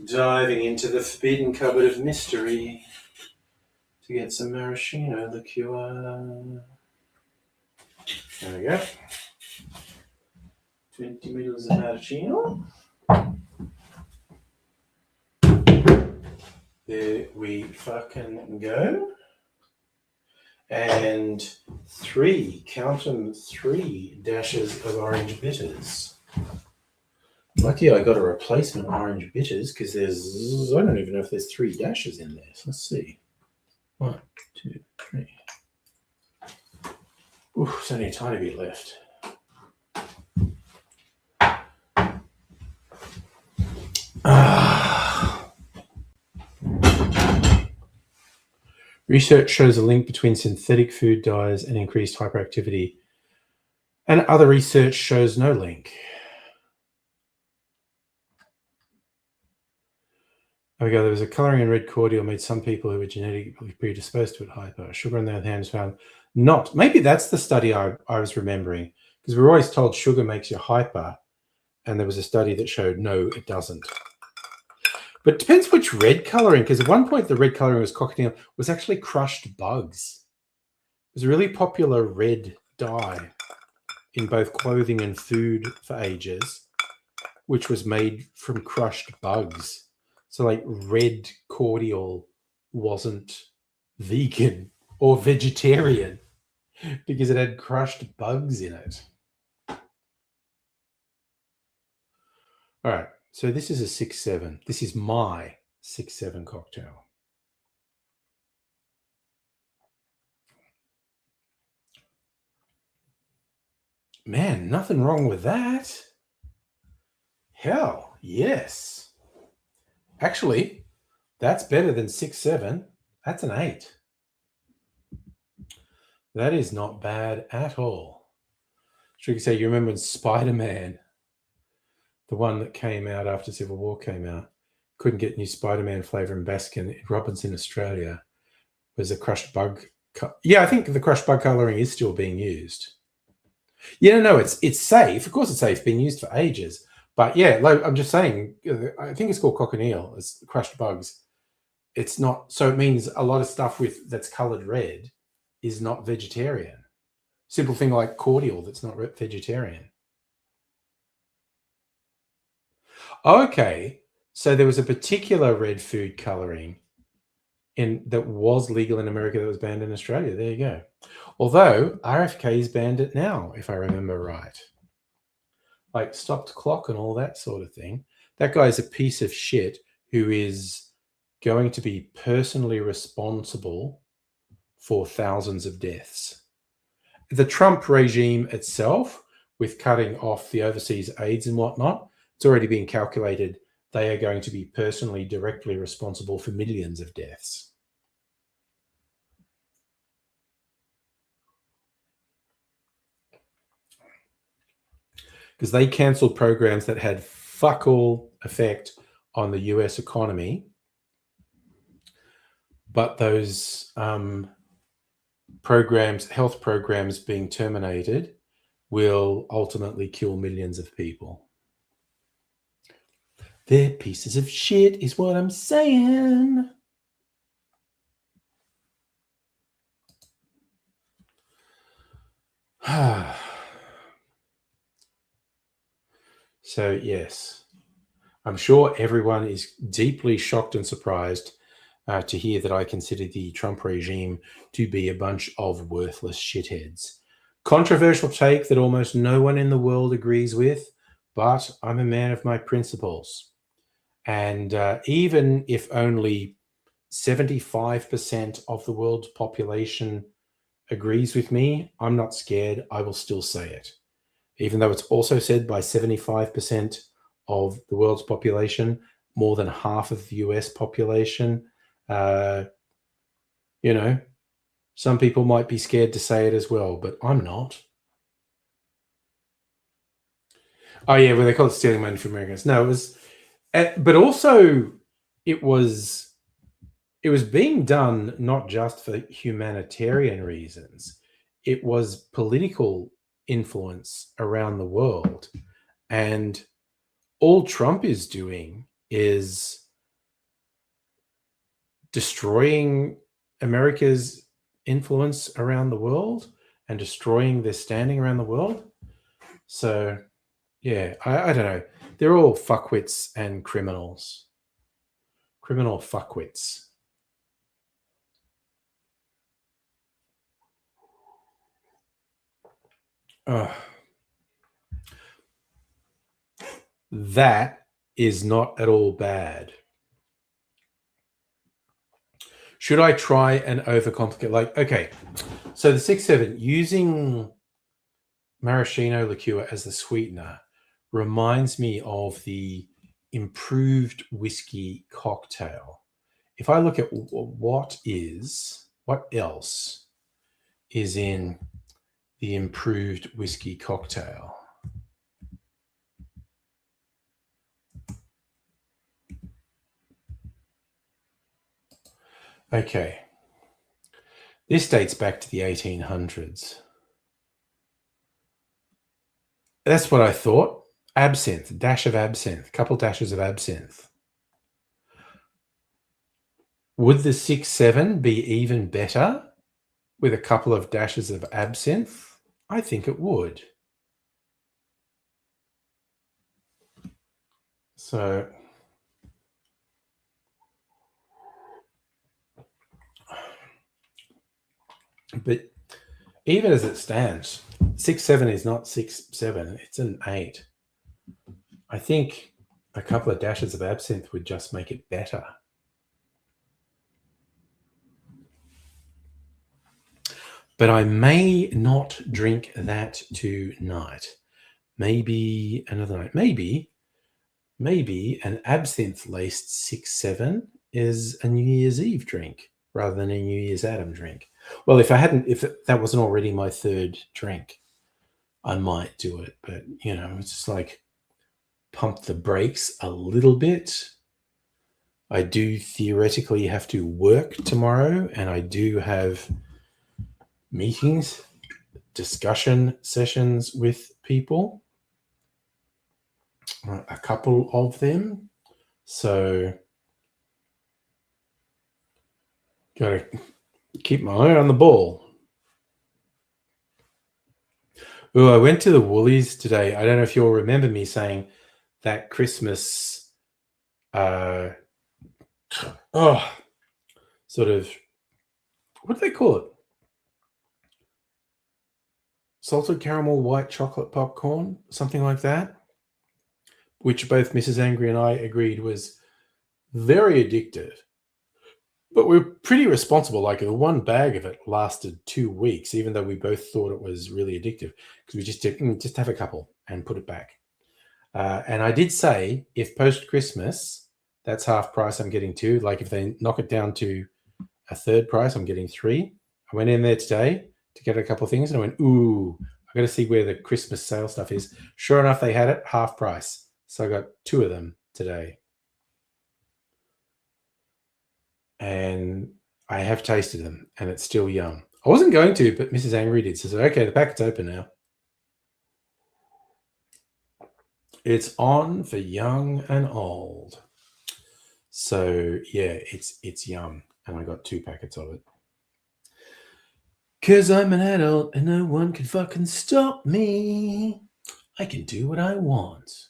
Diving into the forbidden cupboard of mystery to get some maraschino liqueur. There we go. 20 ml of maraschino. There we fucking go. And 3 dashes of orange bitters. Lucky I got a replacement orange bitters because I don't even know if there's 3 dashes in there. So let's see. 1, 2, 3. Ooh, there's only a tiny bit left. Research shows a link between synthetic food dyes and increased hyperactivity, and other research shows no link. There we go. There was a colouring in red cordial made some people who were genetically predisposed to it hyper. Sugar, on the other hand, is found not. Maybe that's the study I was remembering, because we were always told sugar makes you hyper, and there was a study that showed no, it doesn't. But it depends which red colouring, because at one point the red colouring was cochineal, was actually crushed bugs. It was a really popular red dye in both clothing and food for ages, which was made from crushed bugs. So like red cordial wasn't vegan or vegetarian because it had crushed bugs in it. All right. So this is a 6-7. This is my 6-7 cocktail. Man, nothing wrong with that. Hell, yes. Actually, that's better than 6-7. That's an 8. That is not bad at all. Should we say you remember when Spider-Man, the one that came out after Civil War came out, couldn't get new Spider-Man flavor in Baskin Robbins in Australia, was a crushed bug. Yeah, I think the crushed bug coloring is still being used. Yeah, no, it's safe. Of course, it's safe. Been used for ages. But yeah, like I'm just saying, I think it's called cochineal. It's crushed bugs. It's not. So it means a lot of stuff with that's colored red is not vegetarian. Simple thing like cordial that's not vegetarian. Okay, so there was a particular red food coloring that was legal in America that was banned in Australia. There you go. Although RFK's banned it now, if I remember right. Like stopped clock and all that sort of thing. That guy's a piece of shit who is going to be personally responsible for thousands of deaths. The Trump regime itself, with cutting off the overseas aids and whatnot, it's already been calculated they are going to be personally directly responsible for millions of deaths. Because they cancelled programs that had fuck all effect on the US economy. But those programs, health programs being terminated, will ultimately kill millions of people. They're pieces of shit, is what I'm saying. So, yes, I'm sure everyone is deeply shocked and surprised to hear that I consider the Trump regime to be a bunch of worthless shitheads. Controversial take that almost no one in the world agrees with, but I'm a man of my principles. And even if only 75% of the world's population agrees with me, I'm not scared. I will still say it. Even though it's also said by 75% of the world's population, more than half of the US population, some people might be scared to say it as well, but I'm not. Oh yeah, well they call it stealing money from Americans. No, it was, but also it was being done not just for humanitarian reasons. It was political influence around the world, and all Trump is doing is destroying America's influence around the world and destroying their standing around the world. So, yeah, I don't know. They're all fuckwits and criminals. Criminal fuckwits. That is not at all bad. Should I try and overcomplicate? Like, okay, so the 6-7, using maraschino liqueur as the sweetener reminds me of the improved whiskey cocktail. If I look at what else is in the improved whiskey cocktail. Okay. This dates back to the 1800s. That's what I thought. Absinthe, dash of absinthe, couple dashes of absinthe. Would the 6-7 be even better with a couple of dashes of absinthe? I think it would. So, but even as it stands, 6-7 is not 6-7, it's an 8. I think a couple of dashes of absinthe would just make it better. But I may not drink that tonight. Maybe another night. Maybe an absinthe-laced 6-7 is a New Year's Eve drink rather than a New Year's Adam drink. Well, if that wasn't already my third drink, I might do it. But, it's just like pump the brakes a little bit. I do theoretically have to work tomorrow, and I do have meetings, discussion sessions with people, a couple of them. So, got to keep my eye on the ball. Oh, I went to the Woolies today. I don't know if you'll remember me saying that Christmas, sort of, what do they call it? Salted caramel white chocolate popcorn, something like that, which both Mrs. Angry and I agreed was very addictive. But we're pretty responsible. Like, the one bag of it lasted 2 weeks, even though we both thought it was really addictive, because we just did just have a couple and put it back. And I did say, if post-Christmas, that's half price, I'm getting 2. Like, if they knock it down to a third price, I'm getting 3. I went in there today to get a couple of things, and I went, ooh, I got to see where the Christmas sale stuff is. Sure enough, they had it half price. So I got 2 of them today. And I have tasted them, and it's still yum. I wasn't going to, but Mrs. Angry did. So, okay, the packet's open now. It's on for young and old. So, yeah, it's yum. And I got 2 packets of it. 'Cause I'm an adult and no one can fucking stop me. I can do what I want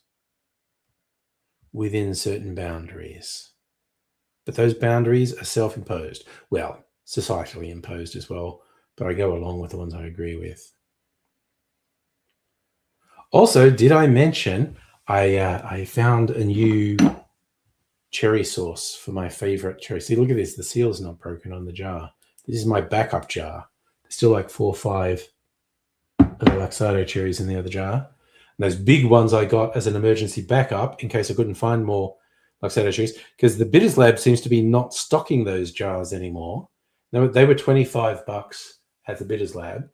within certain boundaries. But those boundaries are self-imposed. Well, societally imposed as well, but I go along with the ones I agree with. Also, did I mention I found a new cherry sauce for my favorite cherry? See, look at this. The seal's not broken on the jar. This is my backup jar. There's still like 4 or 5 of the Luxardo cherries in the other jar. And those big ones I got as an emergency backup in case I couldn't find more Luxardo cherries, because the Bitters Lab seems to be not stocking those jars anymore. They were $25 at the Bitters Lab.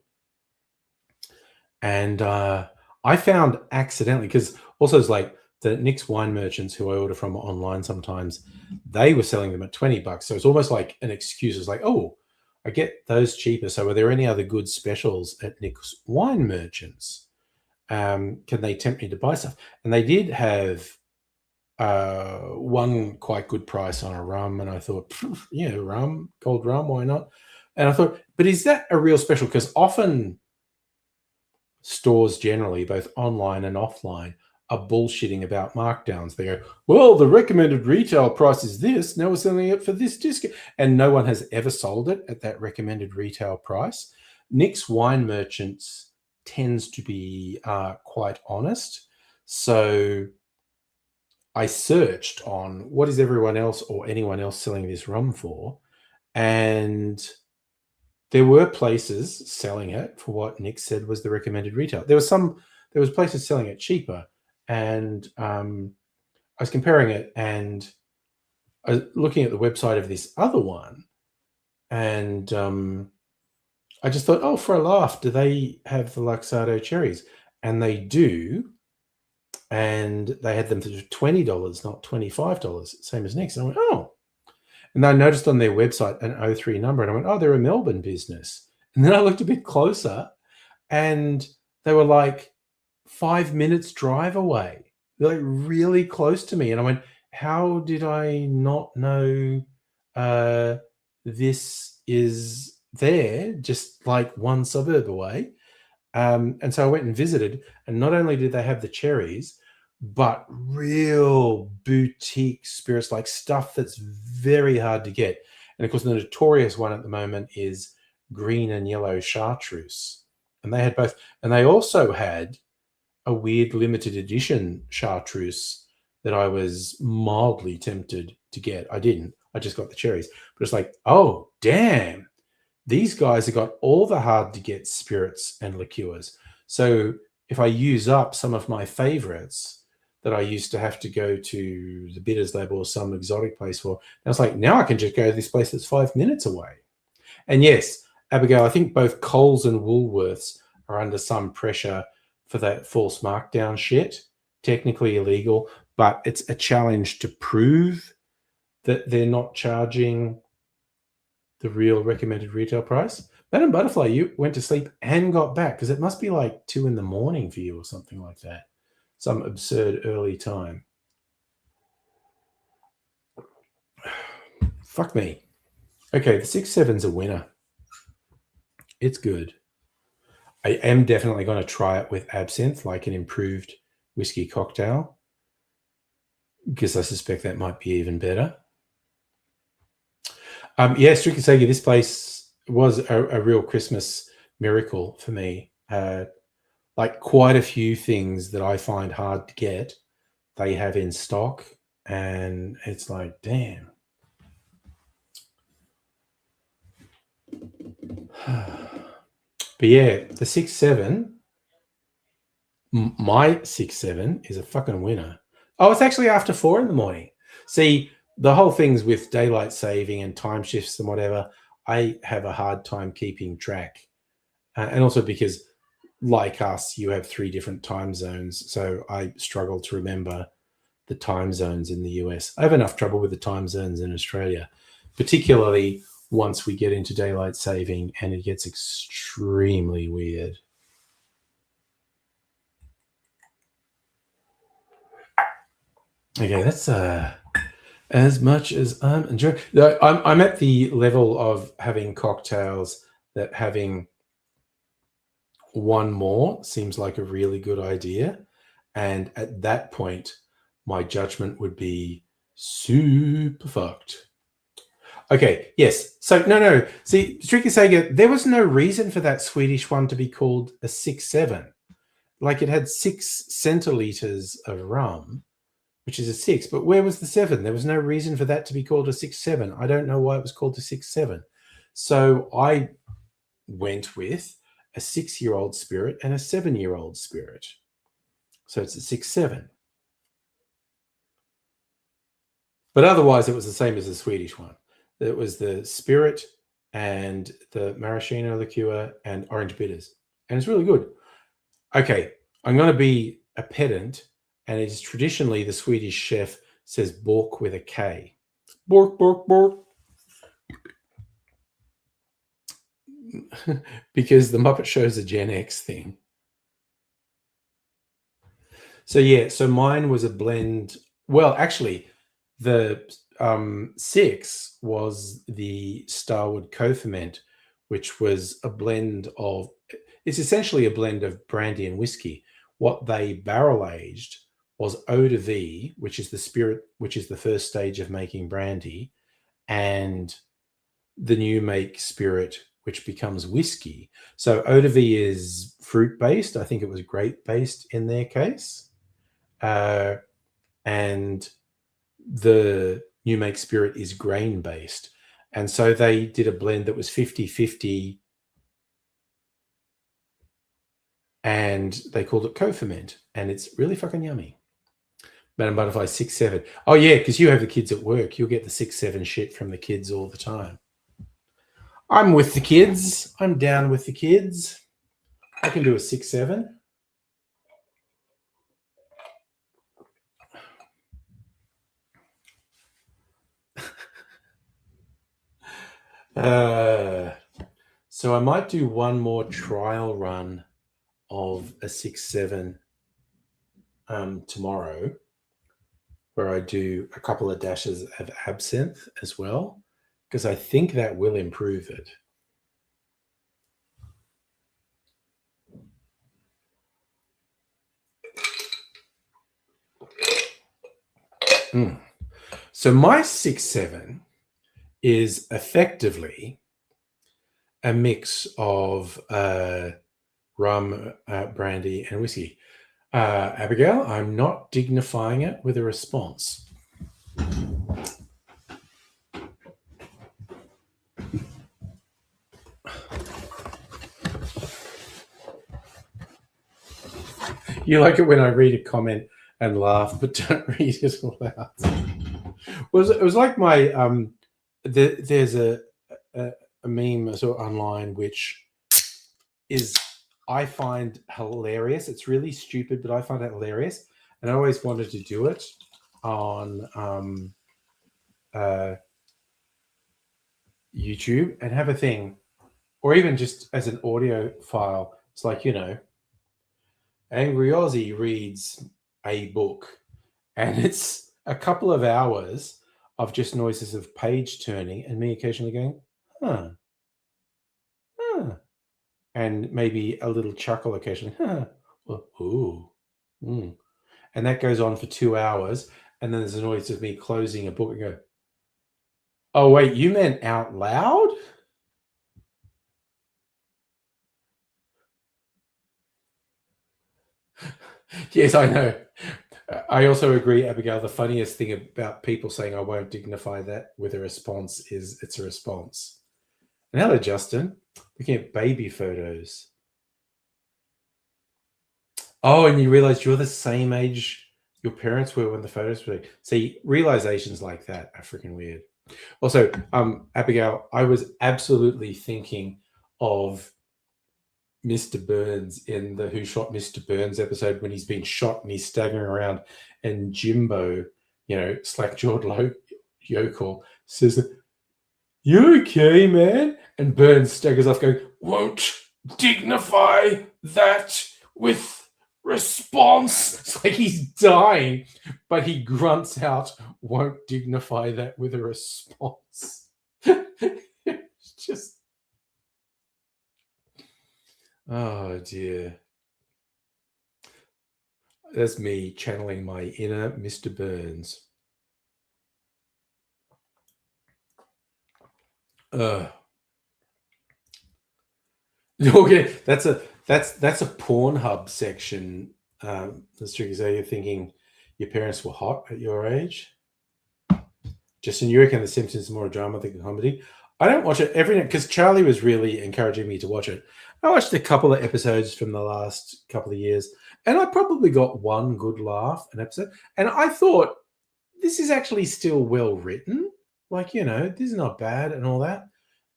And I found accidentally, because also it's like the Nick's Wine Merchants, who I order from online sometimes, they were selling them at $20. So it's almost like an excuse. It's like, oh, I get those cheaper. So are there any other good specials at Nick's Wine Merchants? Can they tempt me to buy stuff? And they did have one quite good price on a rum. And I thought, yeah, rum, cold rum, why not? And I thought, but is that a real special? Because often stores generally, both online and offline, are bullshitting about markdowns. They go, well, the recommended retail price is this. Now we're selling it for this discount. And no one has ever sold it at that recommended retail price. Nick's Wine Merchants tends to be quite honest. So I searched on what is everyone else or anyone else selling this rum for, and there were places selling it for what Nick said was the recommended retail. There was places selling it cheaper, and I was comparing it, and I was looking at the website of this other one, and I just thought, oh, for a laugh, do they have the Luxardo cherries? And they do, and they had them for $20, not $25, same as Nick's. And I went, oh. And I noticed on their website an 03 number, and I went, oh, they're a Melbourne business. And then I looked a bit closer, and they were like 5 minutes drive away. They're like really close to me. And I went, how did I not know this is there, just like one suburb away? And so I went and visited, and not only did they have the cherries, but real boutique spirits, like stuff that's very hard to get. And of course, the notorious one at the moment is green and yellow chartreuse. And they had both. And they also had a weird limited edition chartreuse that I was mildly tempted to get. I didn't. I just got the cherries. But it's like, oh, damn. These guys have got all the hard to get spirits and liqueurs. So if I use up some of my favorites that I used to have to go to the Bitters Lab or some exotic place for, now it's like, now I can just go to this place that's 5 minutes away. And yes, Abigail, I think both Coles and Woolworths are under some pressure for that false markdown shit. Technically illegal, but it's a challenge to prove that they're not charging the real recommended retail price. Madam Butterfly, you went to sleep and got back because it must be like 2 a.m. for you or something like that. Some absurd early time. Fuck me. Okay, the 6-7's a winner. It's good. I am definitely going to try it with absinthe, like an improved whiskey cocktail, because I suspect that might be even better. Yeah, strictly saying, this place was a real Christmas miracle for me. Like quite a few things that I find hard to get, they have in stock, and it's like, damn. But yeah, the 6-7, my 6-7 is a fucking winner. Oh, it's actually after 4 a.m. See, the whole things with daylight saving and time shifts and whatever, I have a hard time keeping track. And also because, like us, you have 3 different time zones. So I struggle to remember the time zones in the US. I have enough trouble with the time zones in Australia, particularly once we get into daylight saving and it gets extremely weird. Okay, that's as much as I'm enjoying. I'm at the level of having cocktails that having one more seems like a really good idea. And at that point, my judgment would be super fucked. Okay, yes. So, no. See, Tricky Sega, there was no reason for that Swedish one to be called a 6-7. Like, it had 6 centiliters of rum, which is a 6. But where was the 7? There was no reason for that to be called a 6-7. I don't know why it was called a 6-7. So I went with a 6-year-old spirit and a 7-year-old spirit. So it's a 6-7. But otherwise, it was the same as the Swedish one. It was the spirit and the maraschino liqueur and orange bitters. And it's really good. Okay, I'm going to be a pedant, and it is traditionally the Swedish chef says bork with a K. Bork, bork, bork. Because the Muppet Show is a Gen X thing. So yeah, so mine was a blend. Well, actually, the 6 was the Starwood Co-Ferment, which was a blend of, it's essentially a blend of brandy and whiskey. What they barrel aged was eau de vie, which is the spirit, which is the first stage of making brandy, and the new make spirit, which becomes whiskey. So eau de vie is fruit based. I think it was grape based in their case. And the new make spirit is grain based. And so they did a blend that was 50-50, and they called it Co-Ferment, and it's really fucking yummy. Madam Butterfly 6-7. Oh yeah, because you have the kids at work. You'll get the 6-7 shit from the kids all the time. I'm with the kids. I'm down with the kids. I can do a 6-7. So I might do one more trial run of a 6-7 tomorrow, where I do a couple of dashes of absinthe as well, because I think that will improve it. So my 6-7 is effectively a mix of rum, brandy, and whiskey. Abigail, I'm not dignifying it with a response. You like it when I read a comment and laugh, but don't read it aloud. It was like my there's a a meme I saw online, which is I find hilarious. It's really stupid, but I find it hilarious, and I always wanted to do it on YouTube and have a thing, or even just as an audio file. It's like, Angry Aussie reads a book, and it's a couple of hours of just noises of page turning and me occasionally going, huh, and maybe a little chuckle occasionally, huh, ooh, and that goes on for 2 hours, and then there's a noise of me closing a book and go, oh wait, you meant out loud? Yes, I know. I also agree, Abigail. The funniest thing about people saying I won't dignify that with a response is it's a response. And hello, Justin. Looking at baby photos. Oh, and you realize you're the same age your parents were when the photos were. See, realizations like that are freaking weird. Also, Abigail, I was absolutely thinking of Mr. Burns in the Who Shot Mr. Burns episode when he's been shot and he's staggering around, and Jimbo, slack-jawed yokel, says, "You okay, man?" And Burns staggers off going, "Won't dignify that with response." It's like he's dying, but he grunts out, "Won't dignify that with a response." It's just... oh dear. That's me channeling my inner Mr. Burns. Okay, that's a Pornhub section. That's tricky. So you're thinking your parents were hot at your age? Justin, you reckon The Simpsons is more a drama than a comedy? I don't watch it every night because Charlie was really encouraging me to watch it. I watched a couple of episodes from the last couple of years, and I probably got one good laugh an episode. And I thought, this is actually still well written. Like, this is not bad and all that.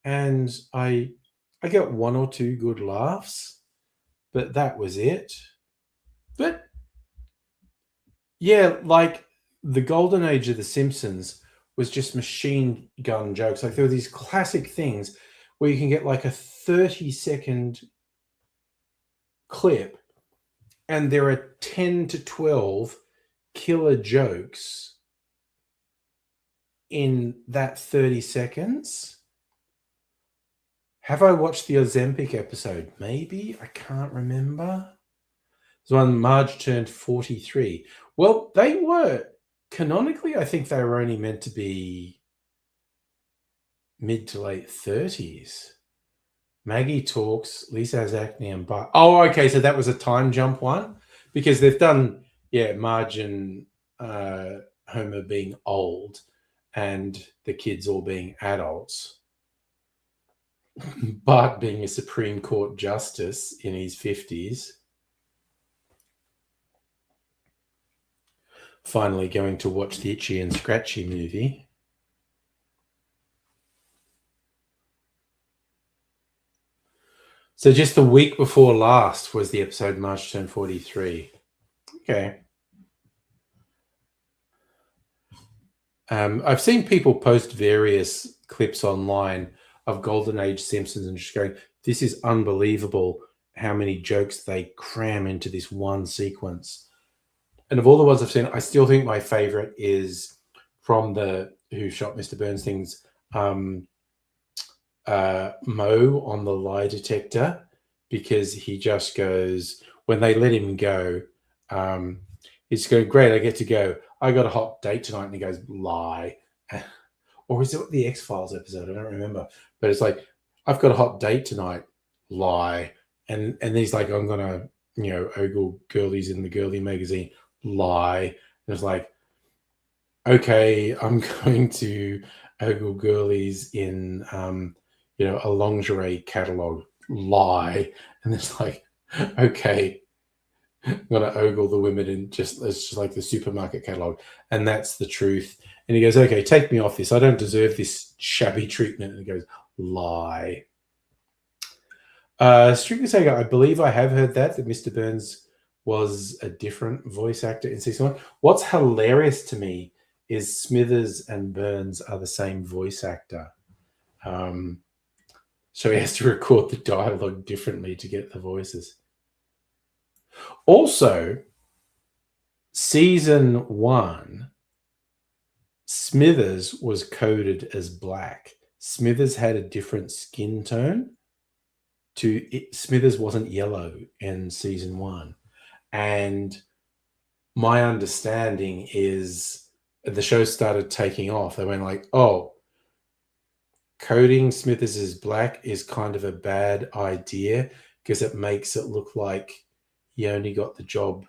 And I got one or two good laughs, but that was it. But yeah, like the golden age of The Simpsons was just machine gun jokes. Like there were these classic things where you can get like a 30-second clip and there are 10 to 12 killer jokes in that 30 seconds. Have I watched the Ozempic episode? Maybe. I can't remember. There's one, Marge turned 43. Well, they were, canonically, I think they were only meant to be mid to late 30s. Maggie talks, Lisa has acne and Bart. Oh, okay, so that was a time jump one? Because they've done, Marge and Homer being old and the kids all being adults. Bart being a Supreme Court justice in his 50s. Finally going to watch the Itchy and Scratchy movie. So just the week before last was the episode March turned 43. Okay. I've seen people post various clips online of Golden Age Simpsons and just going, this is unbelievable how many jokes they cram into this one sequence. And of all the ones I've seen, I still think my favorite is from the Who Shot Mr. Burns things, Mo on the lie detector, because he just goes, when they let him go, he's going, great, I get to go. I got a hot date tonight. And he goes, lie. Or is it the X-Files episode? I don't remember. But it's like, I've got a hot date tonight. Lie. And he's like, I'm going to, ogle girlies in the girly magazine. Lie. And it's like, okay, I'm going to ogle girlies in, a lingerie catalog. Lie. And it's like, okay, I'm going to ogle the women in it's just like the supermarket catalog. And that's the truth. And he goes, okay, take me off this. I don't deserve this shabby treatment. And he goes, lie. Strictly Sega, I believe I have heard that Mr. Burns was a different voice actor in season 1. What's hilarious to me is Smithers and Burns are the same voice actor. So he has to record the dialogue differently to get the voices. Also, season 1, Smithers was coded as black. Smithers had a different skin tone. Smithers wasn't yellow in season 1. And my understanding is the show started taking off. They went like, oh, coding Smithers as black is kind of a bad idea because it makes it look like he only got the job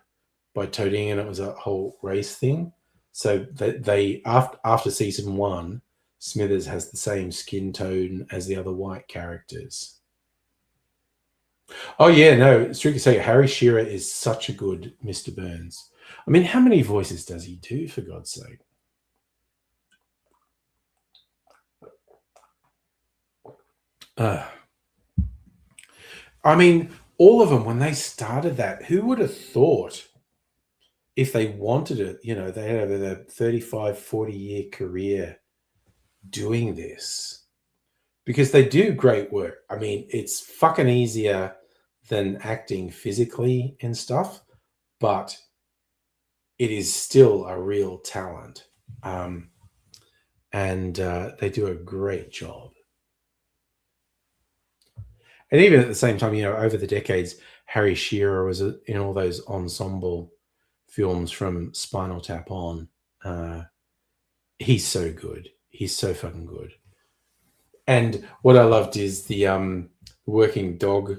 by toting, and it was a whole race thing. So they after season 1, Smithers has the same skin tone as the other white characters. Oh yeah, no, strictly say Harry Shearer is such a good Mr. Burns. I mean, how many voices does he do, for God's sake? I mean, all of them, when they started that, who would have thought if they wanted it, they had a 35, 40-year career doing this? Because they do great work. I mean, it's fucking easier than acting physically and stuff, but it is still a real talent. And they do a great job. And even at the same time, over the decades, Harry Shearer was in all those ensemble films from Spinal Tap on. He's so good. He's so fucking good. And what I loved is the Working Dog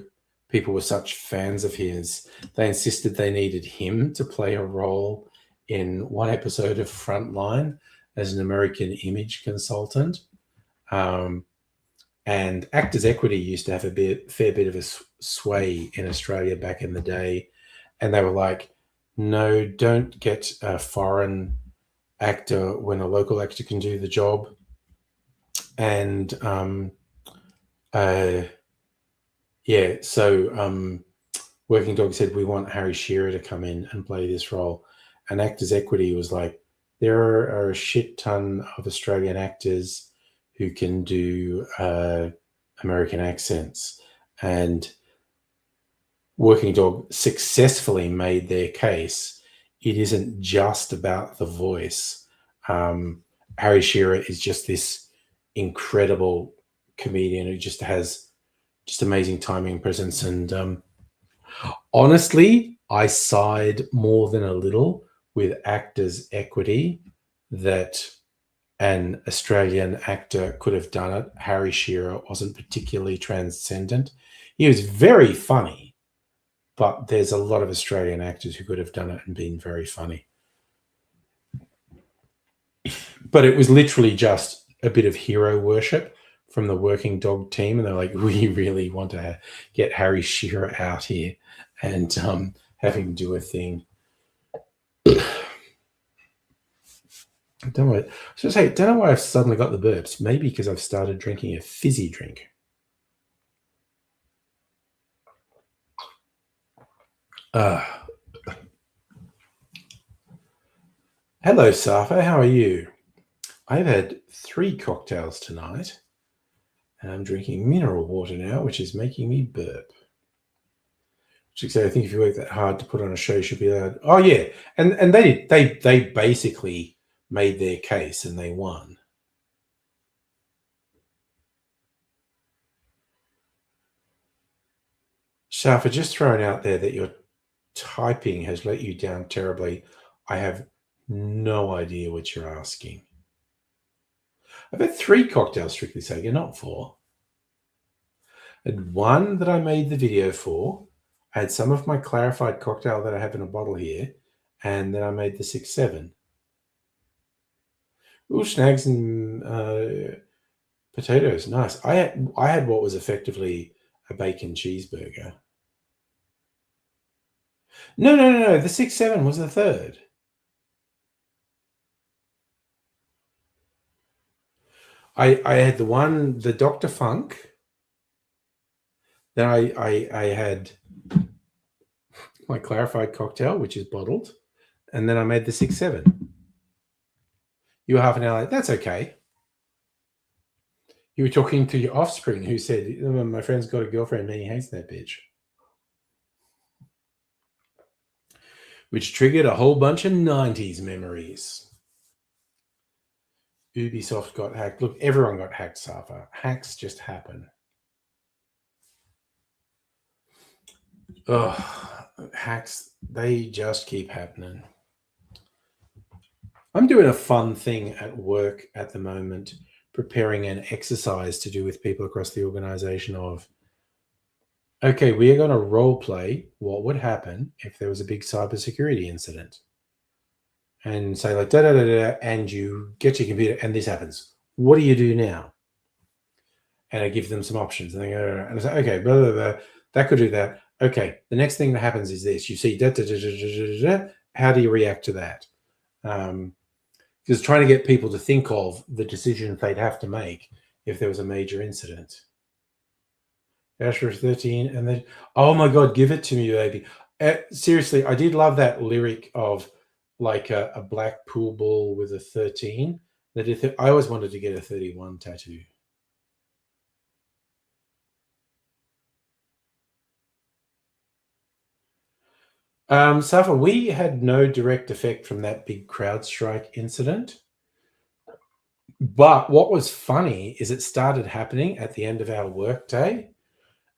people were such fans of his. They insisted they needed him to play a role in one episode of Frontline as an American image consultant. And Actors Equity used to have a fair bit of a sway in Australia back in the day. And they were like, no, don't get a foreign actor when a local actor can do the job. And so Working Dog said, we want Harry Shearer to come in and play this role. And Actors Equity was like, there are a shit ton of Australian actors who can do American accents. And Working Dog successfully made their case. It isn't just about the voice. Harry Shearer is just this incredible comedian who just has just amazing timing and presence. And honestly, I side more than a little with Actors Equity that an Australian actor could have done it. Harry Shearer wasn't particularly transcendent. He was very funny, but there's a lot of Australian actors who could have done it and been very funny. But it was literally just a bit of hero worship from the Working Dog team. And they're like, we really want to get Harry Shearer out here and have him do a thing. I don't know why I've suddenly got the burps. Maybe because I've started drinking a fizzy drink. Hello, Safa. How are you? I've had 3 cocktails tonight, and I'm drinking mineral water now, which is making me burp. I think if you work that hard to put on a show, you should be allowed. Oh yeah, and they basically made their case and they won. Safa, just throwing out there that your typing has let you down terribly. I have no idea what you're asking. I've had 3 cocktails, strictly saying, not 4. I had 1 that I made the video for. I had some of my clarified cocktail that I have in a bottle here, and then I made the 6-7. Ooh, snags and potatoes, nice. I had what was effectively a bacon cheeseburger. No. The 6-7 was the 3rd. I had the Dr. Funk. Then I had my clarified cocktail, which is bottled, and then I made the 6-7. You were half an hour late. That's okay. You were talking to your offspring who said, "Oh, my friend's got a girlfriend and he hates that bitch." Which triggered a whole bunch of 90s memories. Ubisoft got hacked. Look, everyone got hacked, Safa. Hacks just happen. Ugh, hacks, they just keep happening. I'm doing a fun thing at work at the moment, preparing an exercise to do with people across the organization of, okay, we are going to role play what would happen if there was a big cybersecurity incident. And say like, da da da da, and you get your computer and this happens. What do you do now? And I give them some options. And they go, and I say, okay, blah, blah, blah, that could do that. Okay, the next thing that happens is this. You see, da, da, da, da, da, da, da. How do you react to that? Because trying to get people to think of the decisions they'd have to make if there was a major incident. Asher 13, and then, oh my God, give it to me, baby. Seriously, I did love that lyric of like a black pool ball with a 13. I always wanted to get a 31 tattoo. Safa, we had no direct effect from that big CrowdStrike incident. But what was funny is it started happening at the end of our workday.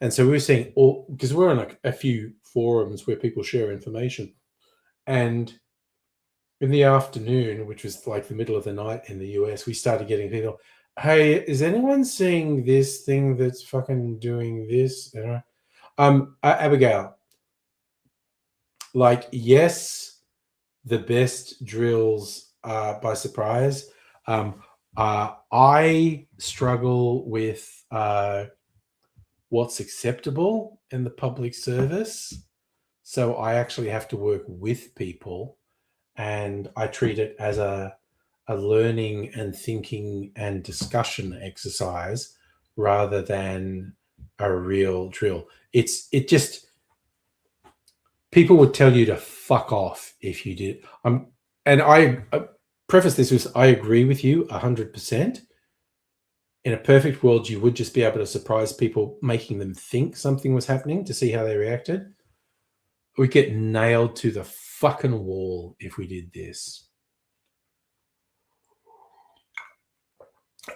And so we were seeing all, because we're on a few forums where people share information. And in the afternoon, which was like the middle of the night in the US, we started getting people, hey, is anyone seeing this thing that's fucking doing this? You know? Abigail, like, yes, the best drills are by surprise. I struggle with what's acceptable in the public service. So I actually have to work with people, and I treat it as a learning and thinking and discussion exercise rather than a real drill. It just, people would tell you to fuck off if you did. And I preface this with, I agree with you 100%. In a perfect world, you would just be able to surprise people, making them think something was happening to see how they reacted. We'd get nailed to the fucking wall if we did this.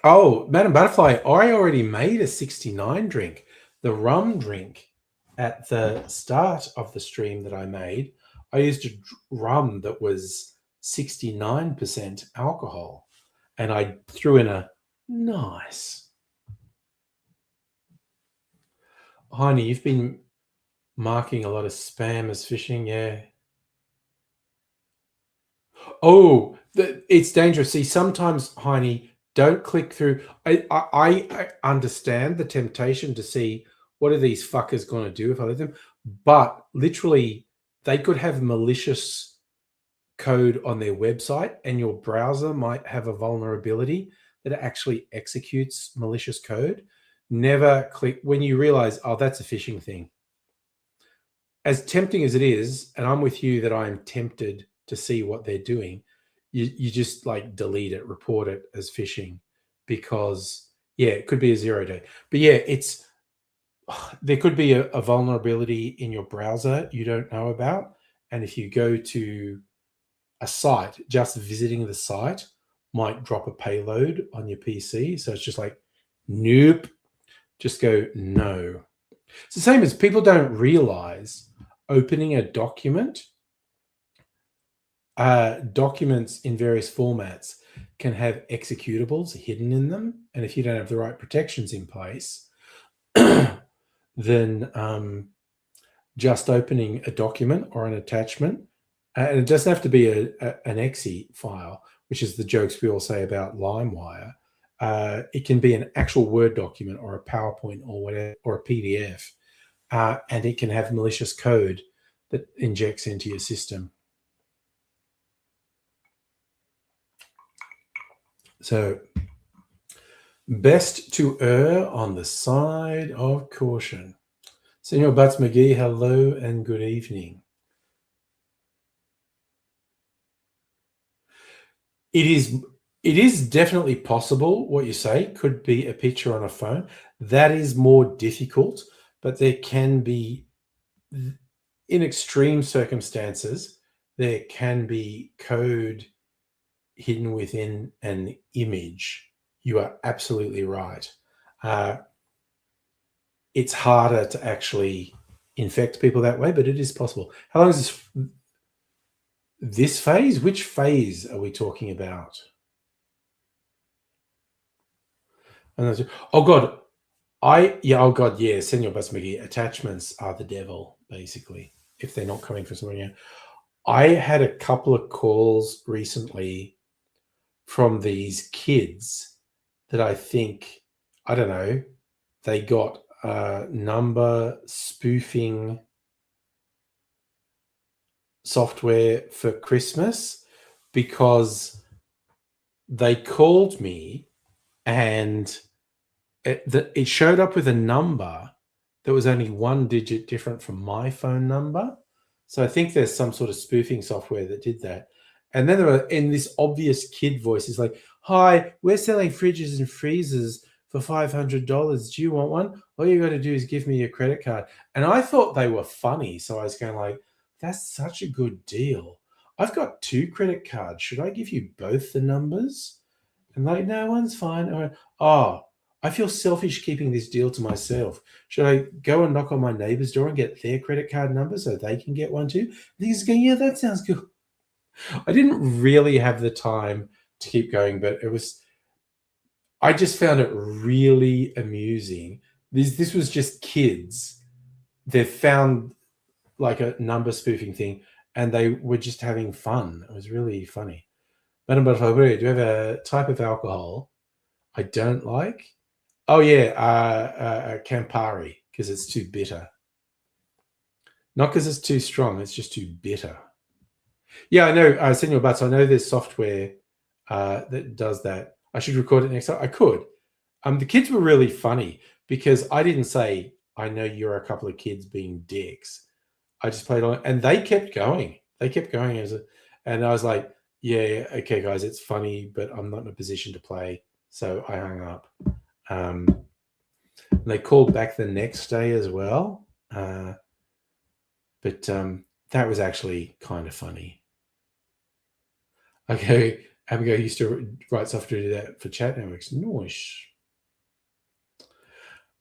Oh, Madam Butterfly, I already made a 69 drink. The rum drink at the start of the stream that I made, I used a rum that was 69% alcohol, and I threw in a nice. Heine, you've been marking a lot of spam as phishing, yeah. Oh, it's dangerous. See, sometimes, Heine, don't click through. I understand the temptation to see what are these fuckers going to do if I let them, but literally, they could have malicious code on their website, and your browser might have a vulnerability that actually executes malicious code. Never click when you realize, oh, that's a phishing thing. As tempting as it is, and I'm with you that I'm tempted to see what they're doing, you just like delete it, report it as phishing, because yeah, it could be a 0 day. But yeah, there could be a vulnerability in your browser you don't know about. And if you go to a site, just visiting the site might drop a payload on your PC. So it's just like, nope, just go no. It's the same as people don't realize opening a document, documents in various formats can have executables hidden in them. And if you don't have the right protections in place, then just opening a document or an attachment, and it doesn't have to be an exe file, which is the jokes we all say about LimeWire. It can be an actual Word document or a PowerPoint or whatever, or a PDF, and it can have malicious code that injects into your system. So Best to err on the side of caution. Senor Butts McGee, hello and good evening. It is definitely possible what you say could be a picture on a phone. That is more difficult, but there can be, in extreme circumstances, there can be code hidden within an image. You are absolutely right. It's harder to actually infect people that way, but it is possible. How long is this phase? Which phase are we talking about? Oh God, oh God, yeah, Senor Bus McGee. Attachments are the devil, basically, if they're not coming from somewhere else. I had a couple of calls recently from these kids that I think, I don't know, they got number spoofing software for Christmas because they called me and it showed up with a number that was only one digit different from my phone number. So I think there's some sort of spoofing software that did that. And then there were in this obvious kid voice, it's like, "Hi, we're selling fridges and freezers for $500. Do you want one? All you got to do is give me your credit card." And I thought they were funny, so I was going like, "That's such a good deal. I've got 2 credit cards. Should I give you both the numbers?" And like, "No, one's fine." I went, "Oh, I feel selfish keeping this deal to myself. Should I go and knock on my neighbor's door and get their credit card number so they can get one too?" And he's going, "Yeah, that sounds good." I didn't really have the time to keep going, but I just found it really amusing. This was just kids. They found like a number spoofing thing and they were just having fun. It was really funny. Madam Butterfly, do you have a type of alcohol I don't like? Oh yeah, Campari, because it's too bitter. Not because it's too strong, it's just too bitter. Yeah, I know, Senor Butts, I know there's software that does that. I should record it next time. I could. The kids were really funny because I didn't say, "I know you're a couple of kids being dicks." I just played on, and they kept going. They kept going and I was like, "Yeah, okay, guys, it's funny, but I'm not in a position to play." So I hung up. And they called back the next day as well. But that was actually kind of funny. Okay, Abigail used to write software to do that for chat networks. Nice.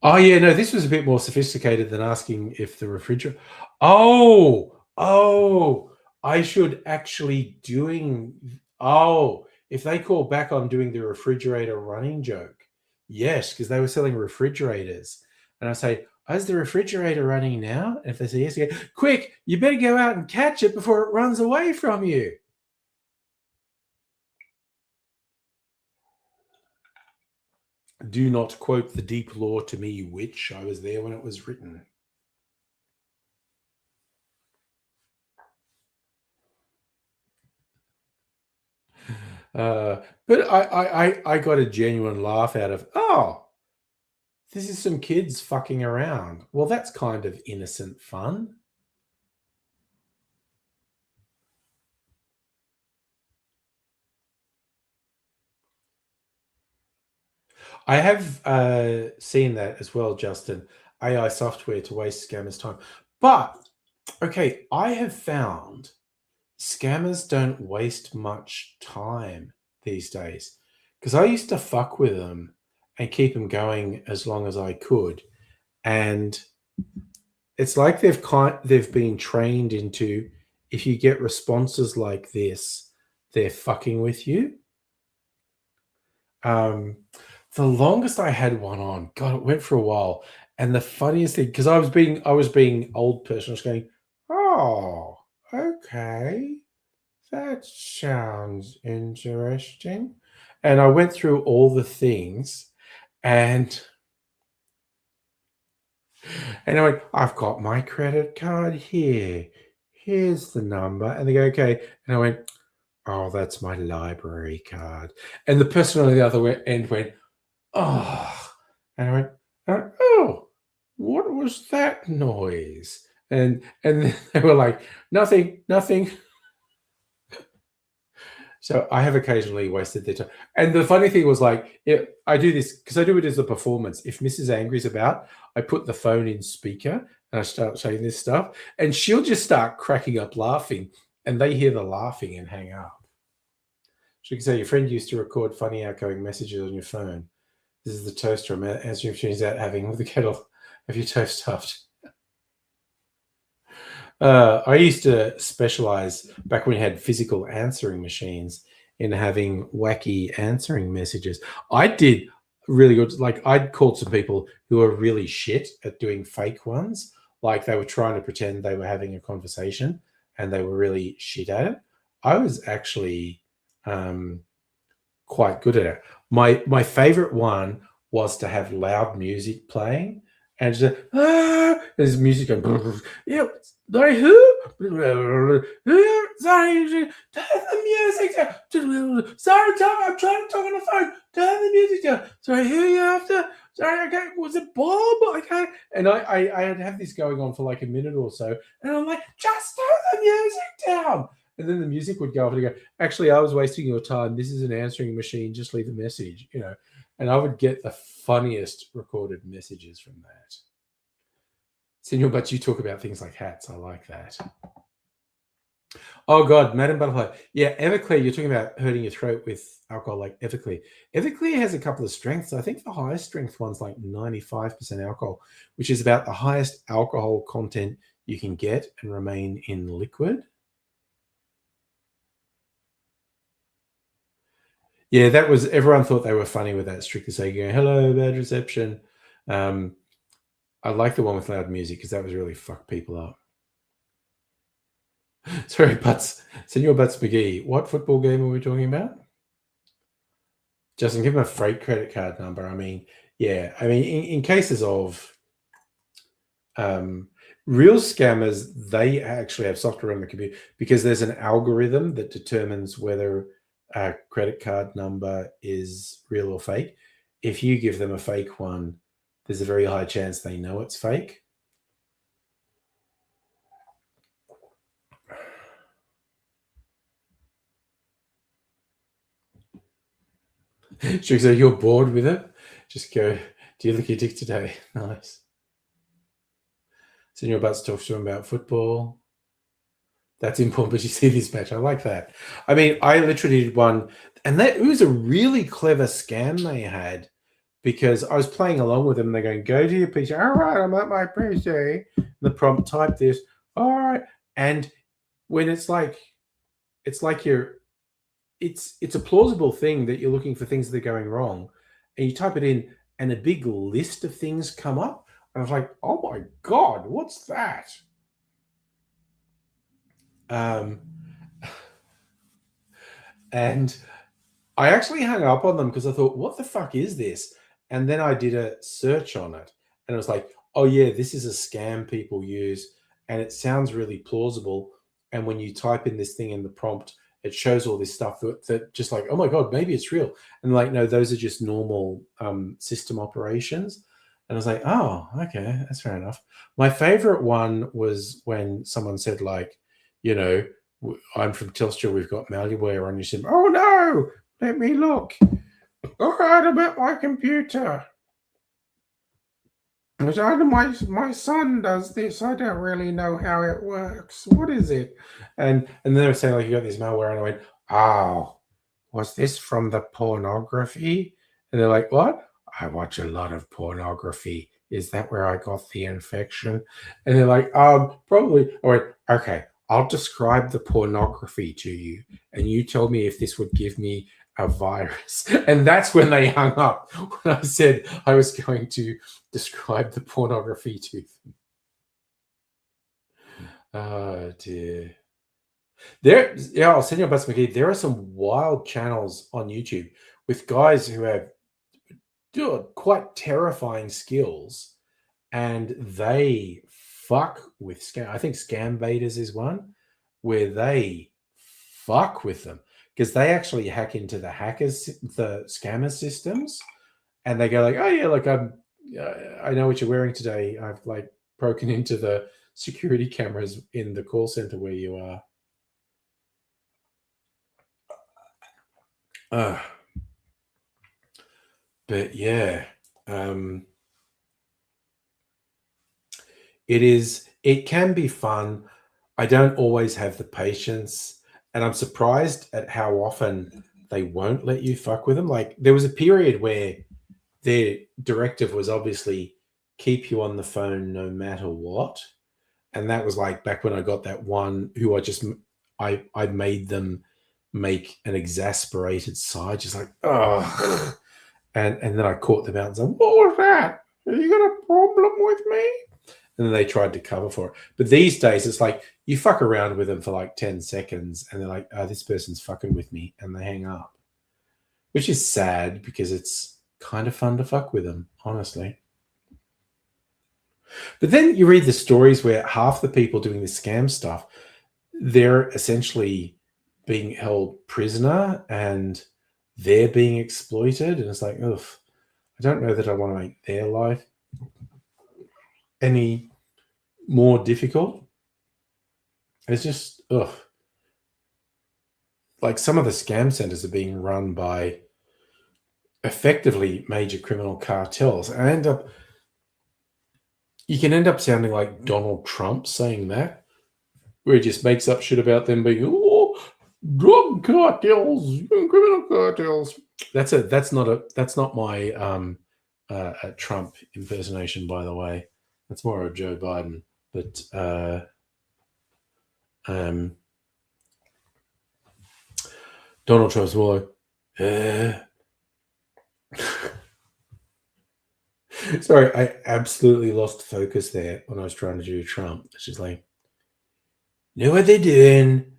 Oh yeah, no, this was a bit more sophisticated than asking if the refrigerator. Oh, I should actually doing. Oh, if they call back, I'm doing the refrigerator running joke. Yes, because they were selling refrigerators, and I say, "Is the refrigerator running now?" And if they say yes, I go, "Quick, you better go out and catch it before it runs away from you." Do not quote the deep lore to me, witch. I was there when it was written. But I got a genuine laugh out of, "Oh, this is some kids fucking around." Well, that's kind of innocent fun. I have seen that as well, Justin. AI software to waste scammers' time. But, okay, I have found scammers don't waste much time these days because I used to fuck with them and keep them going as long as I could. And it's like they've been trained into, if you get responses like this, they're fucking with you. Um, the longest I had one on, God, it went for a while. And the funniest thing, because I was being old person, I was going, "Oh, okay, that sounds interesting." And I went through all the things, and I went, "I've got my credit card here. Here's the number." And they go, "Okay." And I went, "Oh, that's my library card." And the person on the other end went, oh, and I went, oh, what was that noise? And then they were like, nothing, nothing. So I have occasionally wasted their time. And the funny thing was like, I do this because I do it as a performance. If Mrs. Angry's about, I put the phone in speaker and I start saying this stuff, and she'll just start cracking up laughing, and they hear the laughing and hang up. She can say, your friend used to record funny outgoing messages on your phone. This is the toaster I'm answering if she's out having with the kettle. Have your toast stuffed? I used to specialize back when we had physical answering machines in having wacky answering messages. I did really good. Like I'd called some people who were really shit at doing fake ones. Like they were trying to pretend they were having a conversation and they were really shit at it. I was actually quite good at it. My favorite one was to have loud music playing and just there's music going. Yeah, sorry, who? Sorry, turn the music down. Sorry, Tom, I'm trying to talk on the phone. Turn the music down. Sorry, who are you after? Sorry, okay, was it Bob? Okay, and I'd have this going on for like a minute or so, and I'm like, just turn the music down. And then the music would go off and go, actually, I was wasting your time. This is an answering machine. Just leave a message, And I would get the funniest recorded messages from that. Senor, but you talk about things like hats. I like that. Oh, God, Madam Butterfly. Yeah, Everclear, you're talking about hurting your throat with alcohol like Everclear. Everclear has a couple of strengths. I think the highest strength one's like 95% alcohol, which is about the highest alcohol content you can get and remain in liquid. Yeah, that was everyone thought they were funny with that. Strictly saying, hello, bad reception. I like the one with loud music because that was really fucked people up. Sorry, Senor Butts McGee. What football game are we talking about? Justin, give him a freight credit card number. I mean, yeah. I mean, in cases of real scammers, they actually have software on the computer because there's an algorithm that determines whether a credit card number is real or fake. If you give them a fake one, there's a very high chance they know it's fake. So you're bored with it? Just go, do you lick your dick today? Nice. Senor Butts talks to him about football. That's important, but you see this match. I like that. I mean, I literally did one, and it was a really clever scam they had because I was playing along with them. They're going, go to your PC. All right, I'm at my PC. The prompt, type this. All right. And when it's like it's a plausible thing that you're looking for things that are going wrong, and you type it in, and a big list of things come up. And I was like, oh my God, what's that? And I actually hung up on them because I thought, what the fuck is this? And then I did a search on it, and it was like, oh yeah, this is a scam people use, and it sounds really plausible. And when you type in this thing in the prompt, it shows all this stuff that just like, oh my God, maybe it's real. And like, no, those are just normal system operations. And I was like, oh, okay, that's fair enough. My favorite one was when someone said like, I'm from Telstra, we've got malware on your SIM. Oh no, let me look. All right, about my computer. My son does this. I don't really know how it works. What is it? And then they were saying like you got this malware, and I went, oh, was this from the pornography? And they're like, what? I watch a lot of pornography. Is that where I got the infection? And they're like, probably. I went, okay, I'll describe the pornography to you, and you tell me if this would give me a virus. And that's when they hung up, when I said I was going to describe the pornography to them. Oh dear. I'll send you a bus, McGee. There are some wild channels on YouTube with guys who have quite terrifying skills, and they fuck with scam. I think Scam Baiters is one where they fuck with them because they actually hack into the scammer systems, and they go like, "Oh yeah, look, I know what you're wearing today. I've like broken into the security cameras in the call center where you are." Uh, but yeah, um, it can be fun. I don't always have the patience, and I'm surprised at how often they won't let you fuck with them. Like there was a period where their directive was obviously keep you on the phone no matter what, and that was like back when I got that one who I made them make an exasperated sigh, just like oh, and then I caught them out and said, "What was that? Have you got a problem with me?" And then they tried to cover for it. But these days, it's like you fuck around with them for like 10 seconds and they're like, oh, this person's fucking with me. And they hang up, which is sad because it's kind of fun to fuck with them, honestly. But then you read the stories where half the people doing this scam stuff, they're essentially being held prisoner and they're being exploited. And it's like, ugh, I don't know that I want to make their life any more difficult. It's just, ugh. Like some of the scam centers are being run by effectively major criminal cartels. And you can end up sounding like Donald Trump saying that, where he just makes up shit about them being, oh, drug cartels, criminal cartels. That's not my Trump impersonation, by the way. That's more of Joe Biden. But Donald Trump's more like, sorry, I absolutely lost focus there when I was trying to do Trump. It's just like, know what they're doing.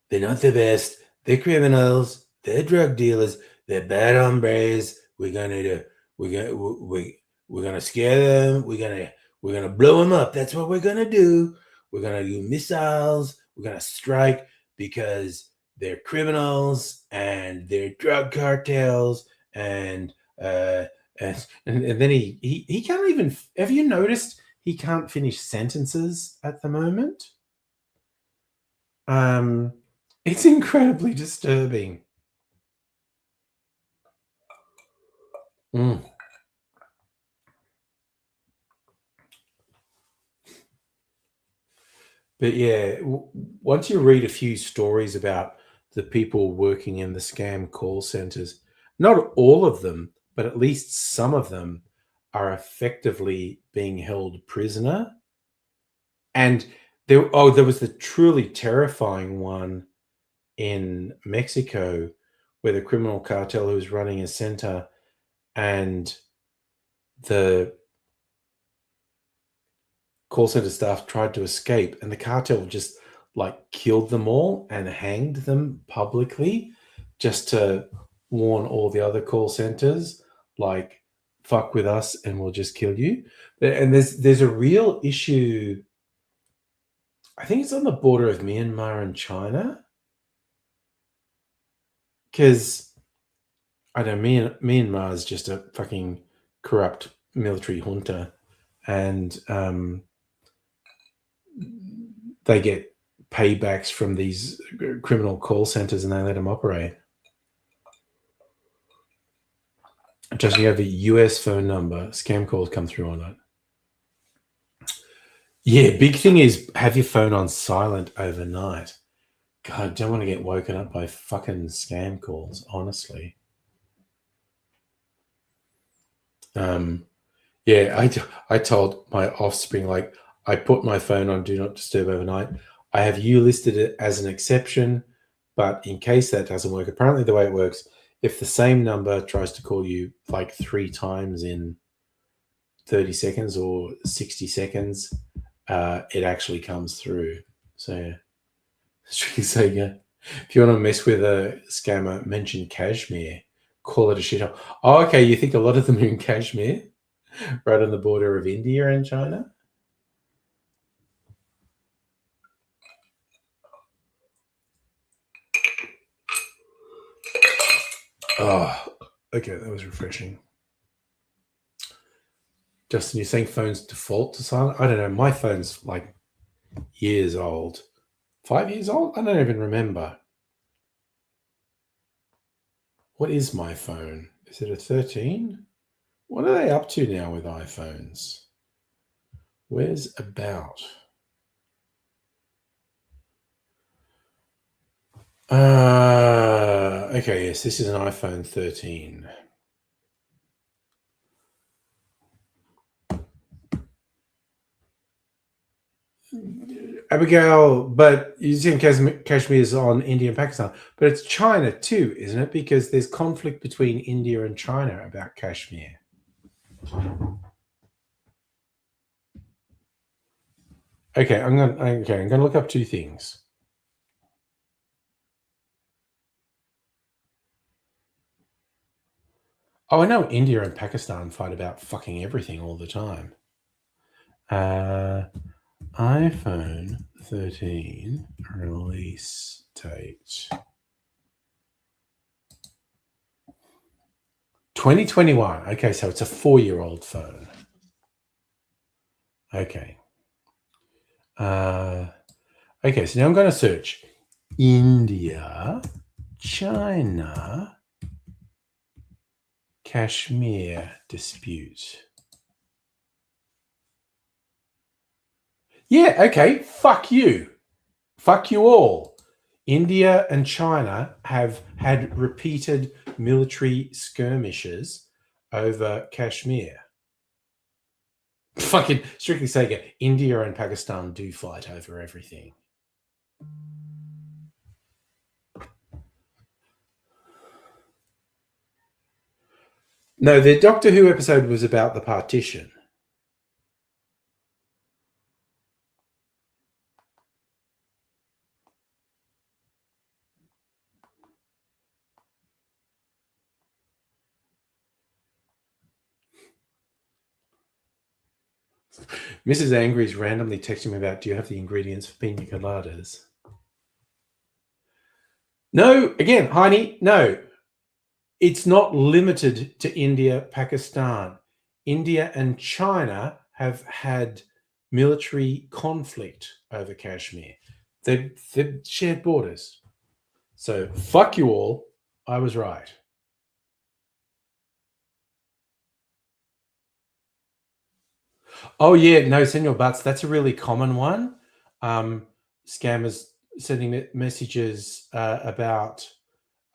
They're not the best. They're criminals. They're drug dealers. They're bad hombres. We're gonna scare them. We're gonna blow them up. That's what we're gonna do. We're gonna do missiles. We're gonna strike because they're criminals and they're drug cartels and and then he can't even. Have you noticed he can't finish sentences at the moment? It's incredibly disturbing. Mm. But yeah, once you read a few stories about the people working in the scam call centers, not all of them, but at least some of them are effectively being held prisoner. And there was the truly terrifying one in Mexico where the criminal cartel who was running a center and the call center staff tried to escape and the cartel just like killed them all and hanged them publicly just to warn all the other call centers like fuck with us and we'll just kill you. And there's a real issue. I think it's on the border of Myanmar and China because I don't know, Myanmar is just a fucking corrupt military junta, and they get paybacks from these criminal call centers, and they let them operate. Just you have a US phone number, scam calls come through on it. Yeah, big thing is have your phone on silent overnight. God, don't want to get woken up by fucking scam calls, honestly. Yeah, I told my offspring, like, I put my phone on do not disturb overnight. I have you listed it as an exception, but in case that doesn't work, apparently the way it works, if the same number tries to call you like 3 times in 30 seconds or 60 seconds, it actually comes through. So, yeah. So yeah, if you want to mess with a scammer, mention Kashmir, call it a shithole. Oh, okay, you think a lot of them are in Kashmir? Right on the border of India and China. Oh, okay, that was refreshing. Justin, you're saying phones default to silent? I don't know. My phone's like years old. 5 years old? I don't even remember. What is my phone? Is it a 13? What are they up to now with iPhones? Where's about? Okay, yes, this is an iPhone 13. Abigail, but you think Kashmir is on India and Pakistan, but it's China too, isn't it? Because there's conflict between India and China about Kashmir. Okay, I'm gonna look up two things. Oh, I know India and Pakistan fight about fucking everything all the time. iPhone 13 release date 2021. Okay, so it's a 4-year-old phone. Okay. Okay, so now I'm going to search India, China, Kashmir dispute. Yeah, okay, fuck you. Fuck you all. India and China have had repeated military skirmishes over Kashmir. Fucking strictly Sega, India and Pakistan do fight over everything. No, the Doctor Who episode was about the partition. Mrs. Angry is randomly texting me about, do you have the ingredients for pina coladas? No, again, Heine, no. It's not limited to India, Pakistan. India and China have had military conflict over Kashmir. They've shared borders. So fuck you all. I was right. Oh yeah, no, Senor Butts. That's a really common one. Scammers sending messages about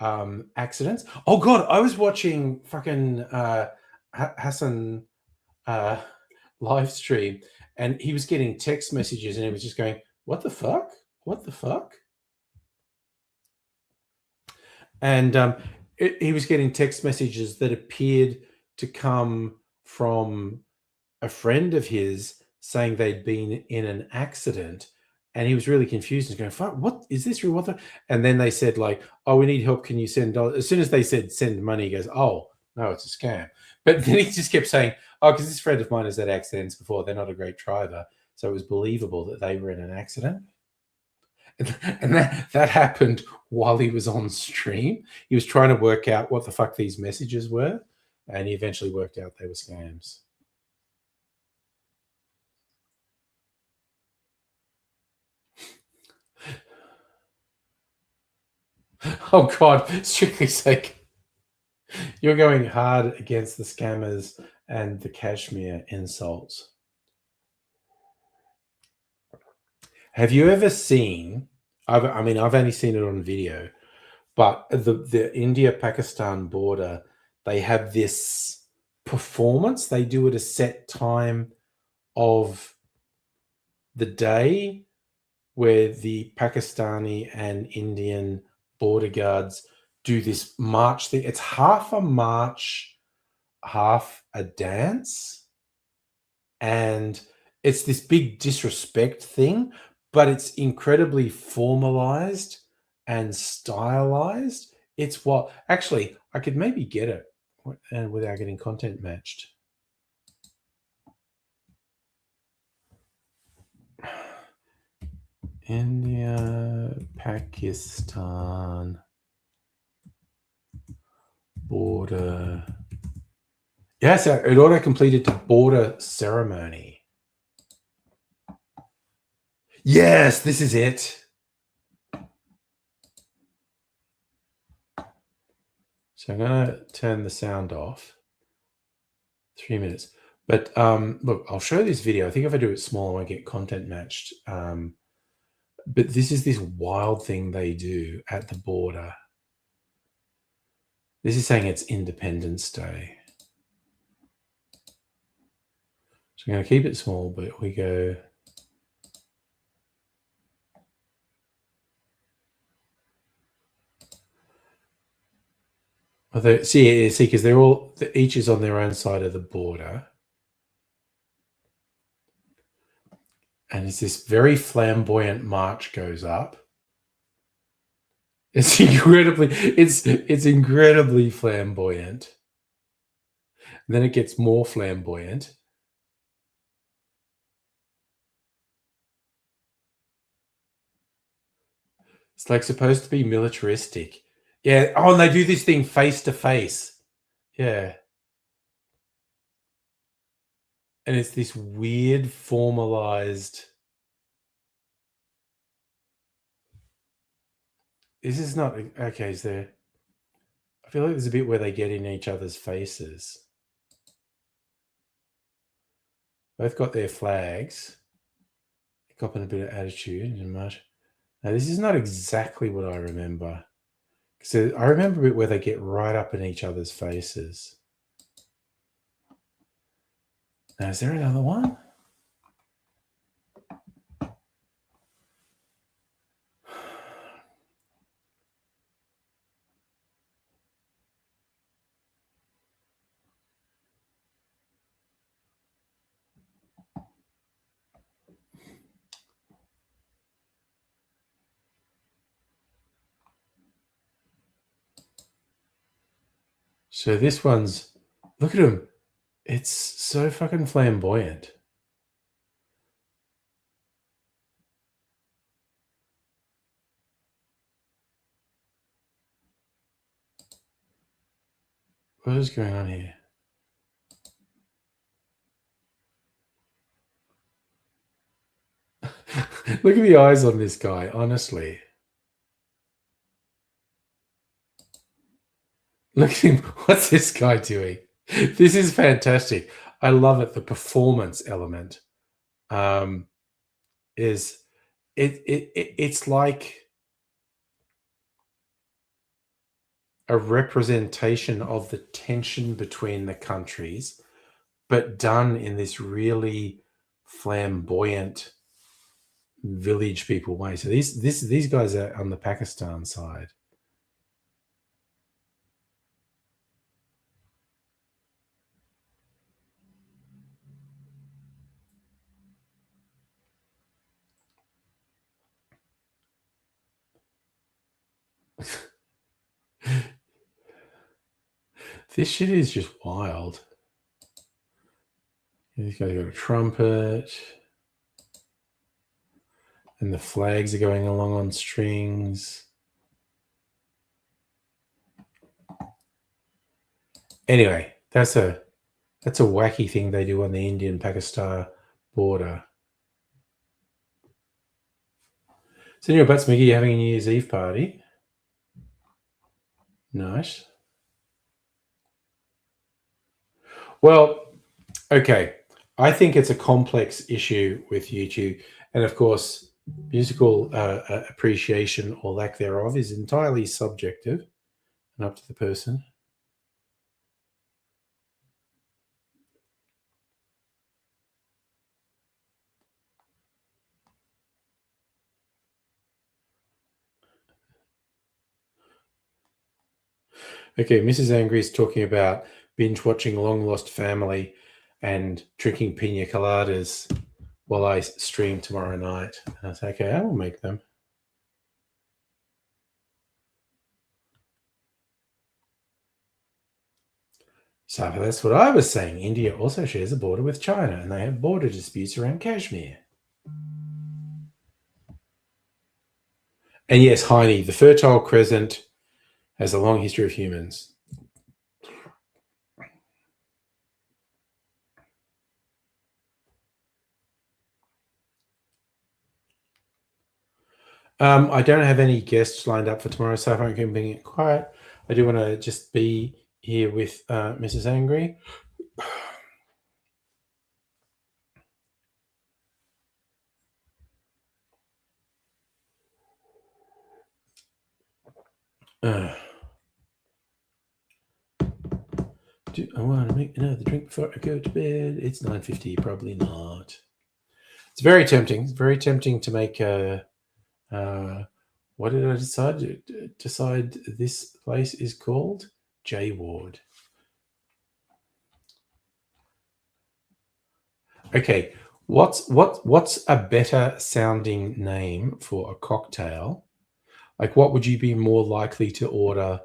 accidents. Oh god, I was watching fucking Hassan live stream, and he was getting text messages, and he was just going, "What the fuck? What the fuck?" And he was getting text messages that appeared to come from a friend of his saying they'd been in an accident, and he was really confused and going, "Fuck, what is this? What the?" And then they said, like, "Oh, we need help. Can you send dollars?" As soon as they said send money, he goes, "Oh, no, it's a scam." But then he just kept saying, "Oh, because this friend of mine has had accidents before. They're not a great driver, so it was believable that they were in an accident." And that happened while he was on stream. He was trying to work out what the fuck these messages were, and he eventually worked out they were scams. Oh god, strictly sake. You're going hard against the scammers and the Kashmir insults. Have you ever seen? I've only seen it on video, but the India-Pakistan border, they have this performance. They do at a set time of the day where the Pakistani and Indian border guards do this march thing. It's half a march, half a dance, and it's this big disrespect thing, but it's incredibly formalized and stylized. It's what actually I could maybe get it and without getting content matched. India, Pakistan border. Yes, it auto-completed to border ceremony. Yes, this is it. So I'm going to turn the sound off. 3 minutes. But look, I'll show this video. I think if I do it small, I won't get content matched. But this is this wild thing they do at the border. This is saying it's Independence Day. So I'm going to keep it small, but we go... See, because they're all... Each is on their own side of the border. And it's this very flamboyant march goes up. It's incredibly flamboyant. And then it gets more flamboyant. It's like supposed to be militaristic. Yeah. Oh, and they do this thing face to face. Yeah. And it's this weird formalized... This is not... Okay, is there... I feel like there's a bit where they get in each other's faces. Both got their flags. Copping a bit of attitude and much. Now, this is not exactly what I remember. So I remember a bit where they get right up in each other's faces. Now, is there another one? So this one's... Look at him. It's so fucking flamboyant. What is going on here? Look at the eyes on this guy, honestly. Look at him. What's this guy doing? This is fantastic. I love it. The performance element is... It's like a representation of the tension between the countries, but done in this really flamboyant village people way. So these guys are on the Pakistan side. This shit is just wild. These guys got a trumpet. And the flags are going along on strings. Anyway, that's a wacky thing they do on the Indian-Pakistan border. So anyway, Butts Mickey, you having a New Year's Eve party? Nice. Well, okay. I think it's a complex issue with YouTube. And of course, musical appreciation or lack thereof is entirely subjective and up to the person. Okay, Mrs. Angry is talking about binge watching Long Lost Family and drinking pina coladas while I stream tomorrow night. And I say, okay, I will make them. So that's what I was saying. India also shares a border with China, and they have border disputes around Kashmir. And yes, Heine, the Fertile Crescent has a long history of humans. I don't have any guests lined up for tomorrow, so if I'm keeping it quiet, I do want to just be here with Mrs. Angry. Do I want to make another drink before I go to bed? It's 9:50. Probably not. It's very tempting. It's very tempting to make a. What did I decide this place is called? J Ward. Okay, what's a better sounding name for a cocktail? Like, what would you be more likely to order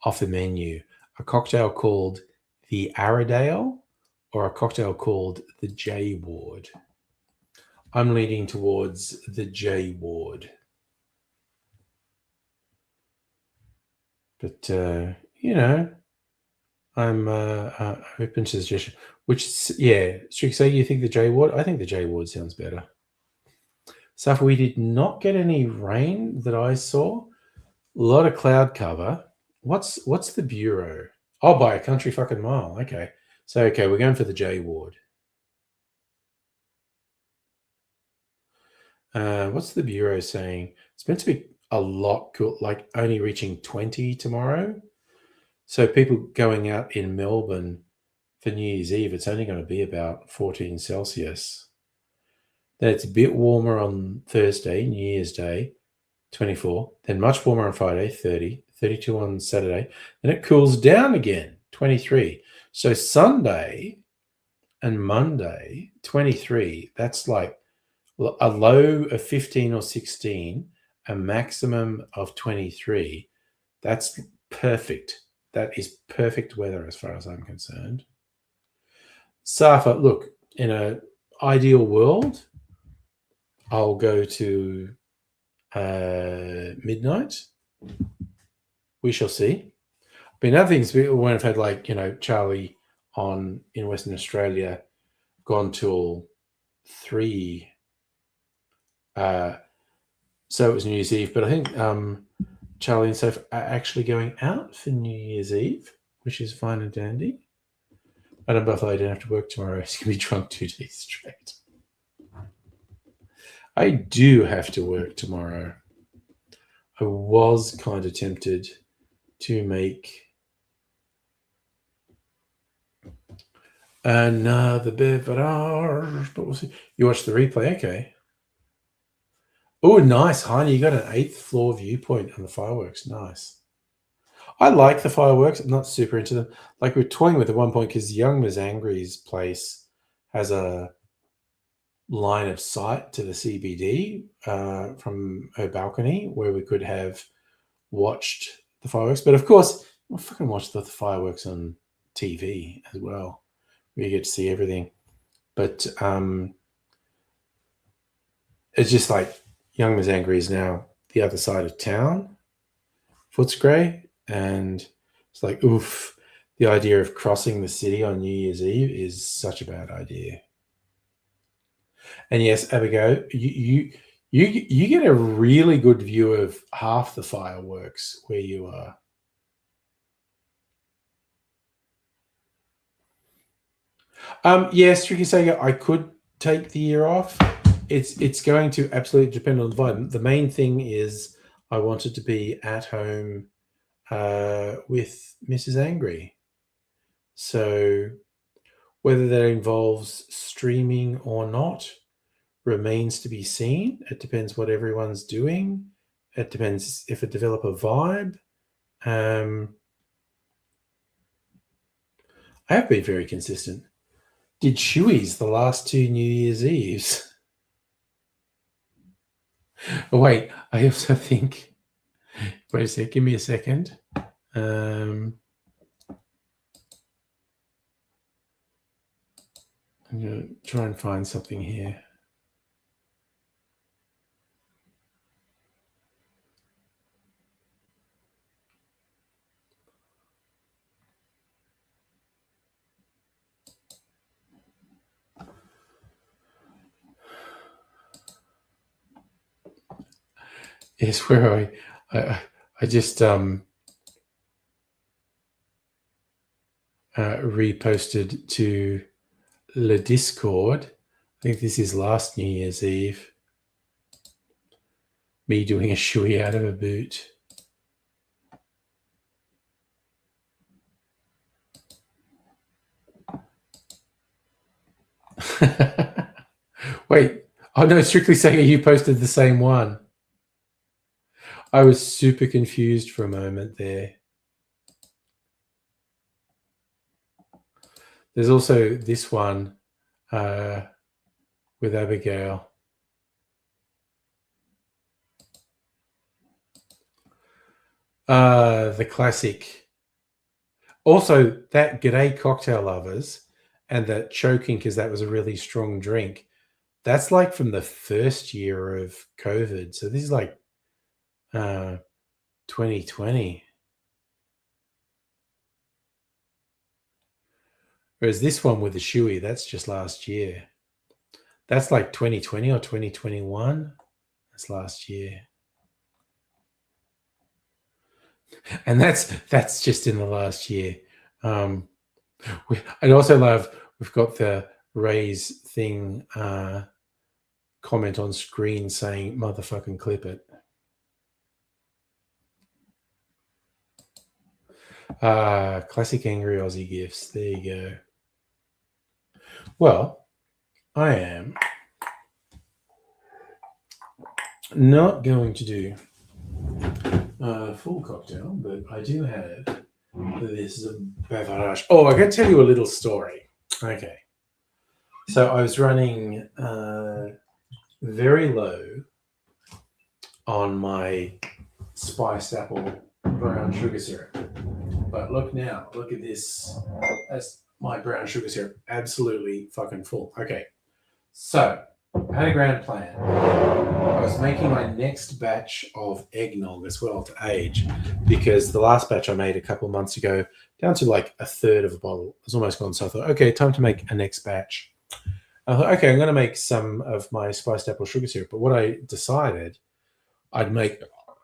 off the menu? A cocktail called the Aradale or a cocktail called the J Ward? I'm leaning towards the J Ward. But, I'm open to suggestion. Strick, say you think the J Ward? I think the J Ward sounds better. Safa, we did not get any rain that I saw. A lot of cloud cover. What's the bureau? Oh, by a country fucking mile. Okay. So, we're going for the J Ward. What's the bureau saying? It's meant to be a lot cool, like only reaching 20 tomorrow. So people going out in Melbourne for New Year's Eve, it's only going to be about 14 Celsius. Then it's a bit warmer on Thursday, New Year's Day, 24. Then much warmer on Friday, 30. 32 on Saturday. Then it cools down again, 23. So Sunday and Monday, 23. That's like a low of 15 or 16, a maximum of 23. That's perfect. That is perfect weather as far as I'm concerned. Safa, look, in an ideal world, I'll go to midnight. We shall see. But other things, when I've had like, Charlie on in Western Australia, gone till 3. So it was New Year's Eve. But I think Charlie and Soph are actually going out for New Year's Eve, which is fine and dandy. I don't know if I don't have to work tomorrow. He's going to be drunk 2 days straight. I do have to work tomorrow. I was kind of tempted to make another beverage, but we'll see. You watched the replay, okay? Oh, nice, Heine. You got an 8th floor viewpoint on the fireworks. Nice. I like the fireworks. I'm not super into them. Like, we're toying with at one point because Young Ms. Angry's place has a line of sight to the CBD from her balcony where we could have watched the fireworks. But of course, we'll fucking watch the fireworks on TV as well. We get to see everything. But it's just like Young Ms. Angry is now the other side of town, Footscray, and it's like, oof, the idea of crossing the city on New Year's Eve is such a bad idea. And yes, Abigail, you get a really good view of half the fireworks where you are. Yes, Tricky Sega, I could take the year off. It's going to absolutely depend on the vibe. The main thing is I wanted to be at home with Mrs. Angry. So whether that involves streaming or not remains to be seen. It depends what everyone's doing. It depends if it develop a vibe. I have been very consistent. Did Chewy's the last 2 New Year's Eves? Oh, wait, I also think. Wait a sec, give me a second. I'm going to try and find something here. is where I just reposted to the Discord. I think this is last New Year's Eve. Me doing a shoey out of a boot. Wait, oh no, Strictly Sega, you posted the same one. I was super confused for a moment there. There's also this one with Abigail. The classic. Also, that G'day Cocktail Lovers and that Choking, because that was a really strong drink. That's like from the first year of COVID. So this is like 2020. Whereas this one with the shoey, that's just last year. That's like 2020 or 2021. That's last year. And that's just in the last year. I'd also love, we've got the Ray's thing comment on screen saying, motherfucking clip it. Classic Angry Aussie gifts. There you go. Well, I am not going to do a full cocktail, but I do have this beverage. Oh, I can tell you a little story. Okay. So I was running very low on my spiced apple brown sugar syrup. But look now, look at this. That's my brown sugar syrup, absolutely fucking full. Okay, so I had a grand plan. I was making my next batch of eggnog as well to age, because the last batch I made a couple of months ago, down to like a third of a bottle, it was almost gone. So I thought, okay, time to make a next batch. I thought, okay, I'm going to make some of my spiced apple sugar syrup. But what I decided, I'd make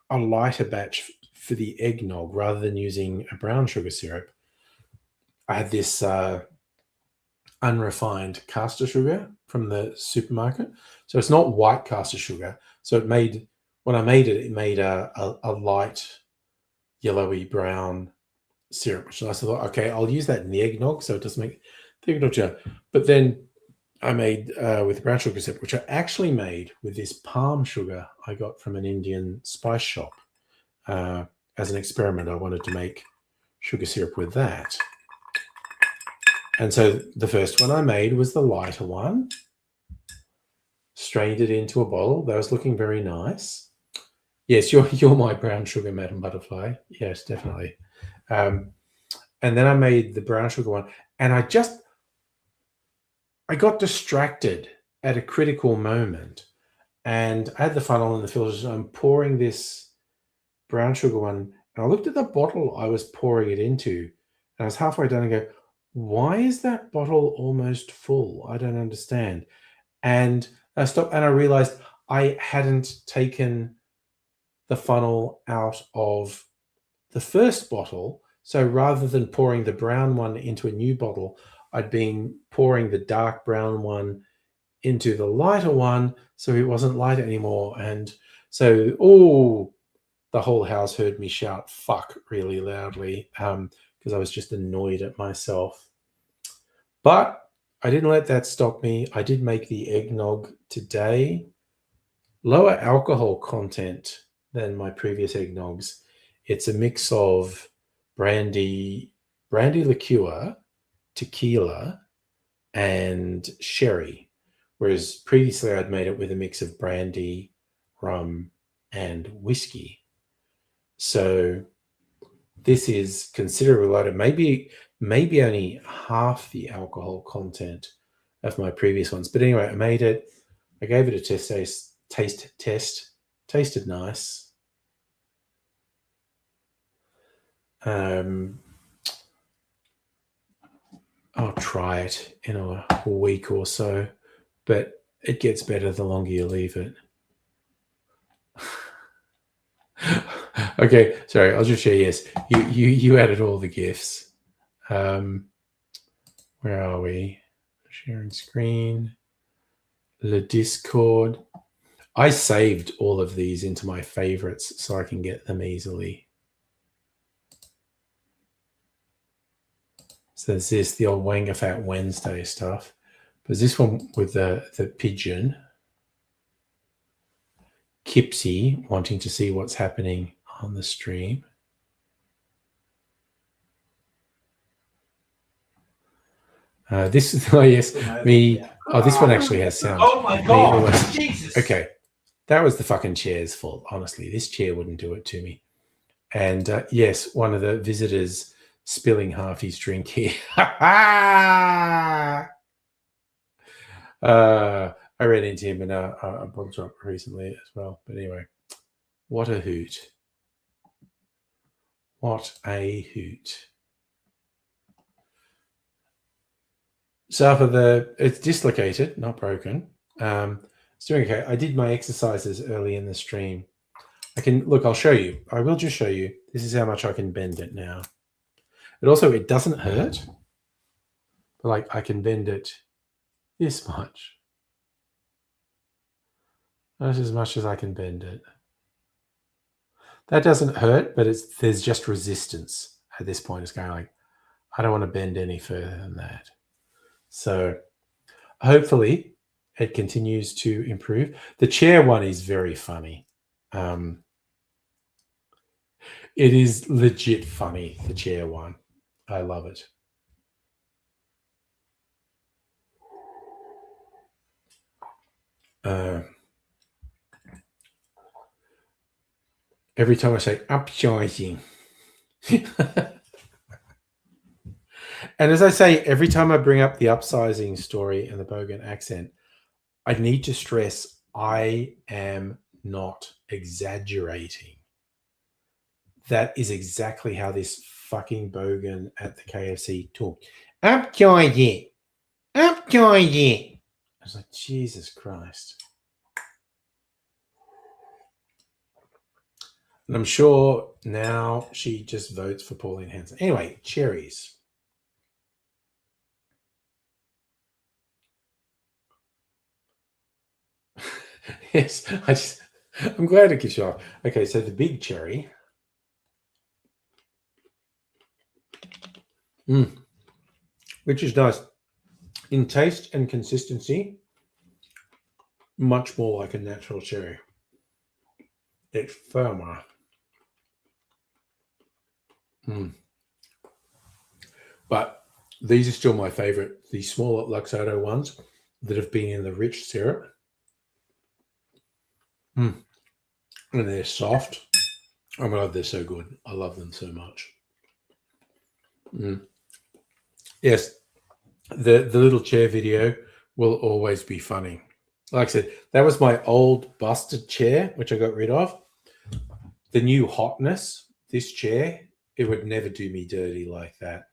a lighter batch for the eggnog rather than using a brown sugar syrup. I had this unrefined caster sugar from the supermarket. So it's not white caster sugar. So it made, when I made it, it made a light yellowy brown syrup, which I thought, okay, I'll use that in the eggnog so it doesn't make the eggnog sugar. But then I made with brown sugar syrup, which I actually made with this palm sugar I got from an Indian spice shop. As an experiment, I wanted to make sugar syrup with that. And so the first one I made was the lighter one. Strained it into a bottle. That was looking very nice. Yes, you're my brown sugar, Madam Butterfly. Yes, definitely. And then I made the brown sugar one, and I got distracted at a critical moment, and I had the funnel and the filters. I'm pouring this brown sugar one, and I looked at the bottle I was pouring it into, and I was halfway done and go, why is that bottle almost full? I don't understand. And I stopped and I realized I hadn't taken the funnel out of the first bottle. So rather than pouring the brown one into a new bottle, I'd been pouring the dark brown one into the lighter one, so it wasn't light anymore. And so, the whole house heard me shout fuck really loudly because I was just annoyed at myself. But I didn't let that stop me. I did make the eggnog today. Lower alcohol content than my previous eggnogs. It's a mix of brandy liqueur, tequila, and sherry. Whereas previously I'd made it with a mix of brandy, rum, and whiskey. So this is considerably lighter, maybe only half the alcohol content of my previous ones. But anyway, I made it. I gave it a taste test. Tasted nice. I'll try it in a week or so, but it gets better the longer you leave it. Okay, sorry, I'll just share. Yes, you added all the GIFs. Where are we? Sharing screen. The Discord. I saved all of these into my favorites so I can get them easily. So there's this, the old Wanga Fat Wednesday stuff. There's this one with the pigeon. Kipsy wanting to see what's happening on the stream. This is, oh yes, me. Oh, this one actually has sound. Oh my God, Jesus. Okay, that was the fucking chair's fault. Honestly, this chair wouldn't do it to me. And yes, one of the visitors spilling half his drink here. I ran into him in a bottle shop recently as well. But anyway, what a hoot. What a hoot. So for it's dislocated, not broken. It's doing okay. I did my exercises early in the stream. I'll show you. I will just show you. This is how much I can bend it now. It doesn't hurt. But like I can bend it this much. That's as much as I can bend it. That doesn't hurt, but there's just resistance at this point. It's going like, I don't want to bend any further than that. So hopefully it continues to improve. The chair one is very funny. It is legit funny, the chair one. I love it. Every time I say upsizing. And as I say, every time I bring up the upsizing story and the Bogan accent, I need to stress I am not exaggerating. That is exactly how this fucking Bogan at the KFC talked. Upsizing. Upsizing. I was like, Jesus Christ. And I'm sure now she just votes for Pauline Hanson. Anyway, cherries. Yes, I'm glad it gives you off. Okay, so the big cherry. Which is nice. In taste and consistency, much more like a natural cherry. It's firmer. But these are still my favorite. The smaller Luxardo ones that have been in the rich syrup. And they're soft. Oh my God, they're so good. I love them so much. Yes, the little chair video will always be funny. Like I said, that was my old busted chair, which I got rid of. The new hotness, this chair, it would never do me dirty like that.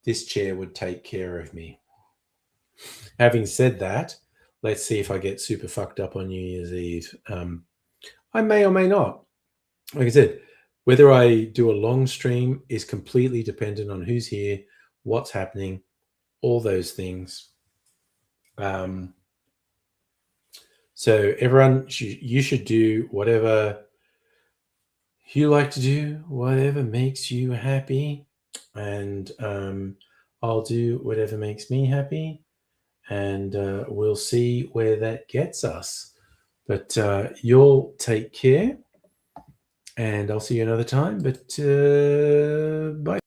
This chair would take care of me. Having said that, let's see if I get super fucked up on New Year's Eve. I may or may not. Like I said, whether I do a long stream is completely dependent on who's here, what's happening, all those things. So everyone, you should do whatever you like to do, whatever makes you happy. And I'll do whatever makes me happy. And we'll see where that gets us. But you'll take care. And I'll see you another time. But bye.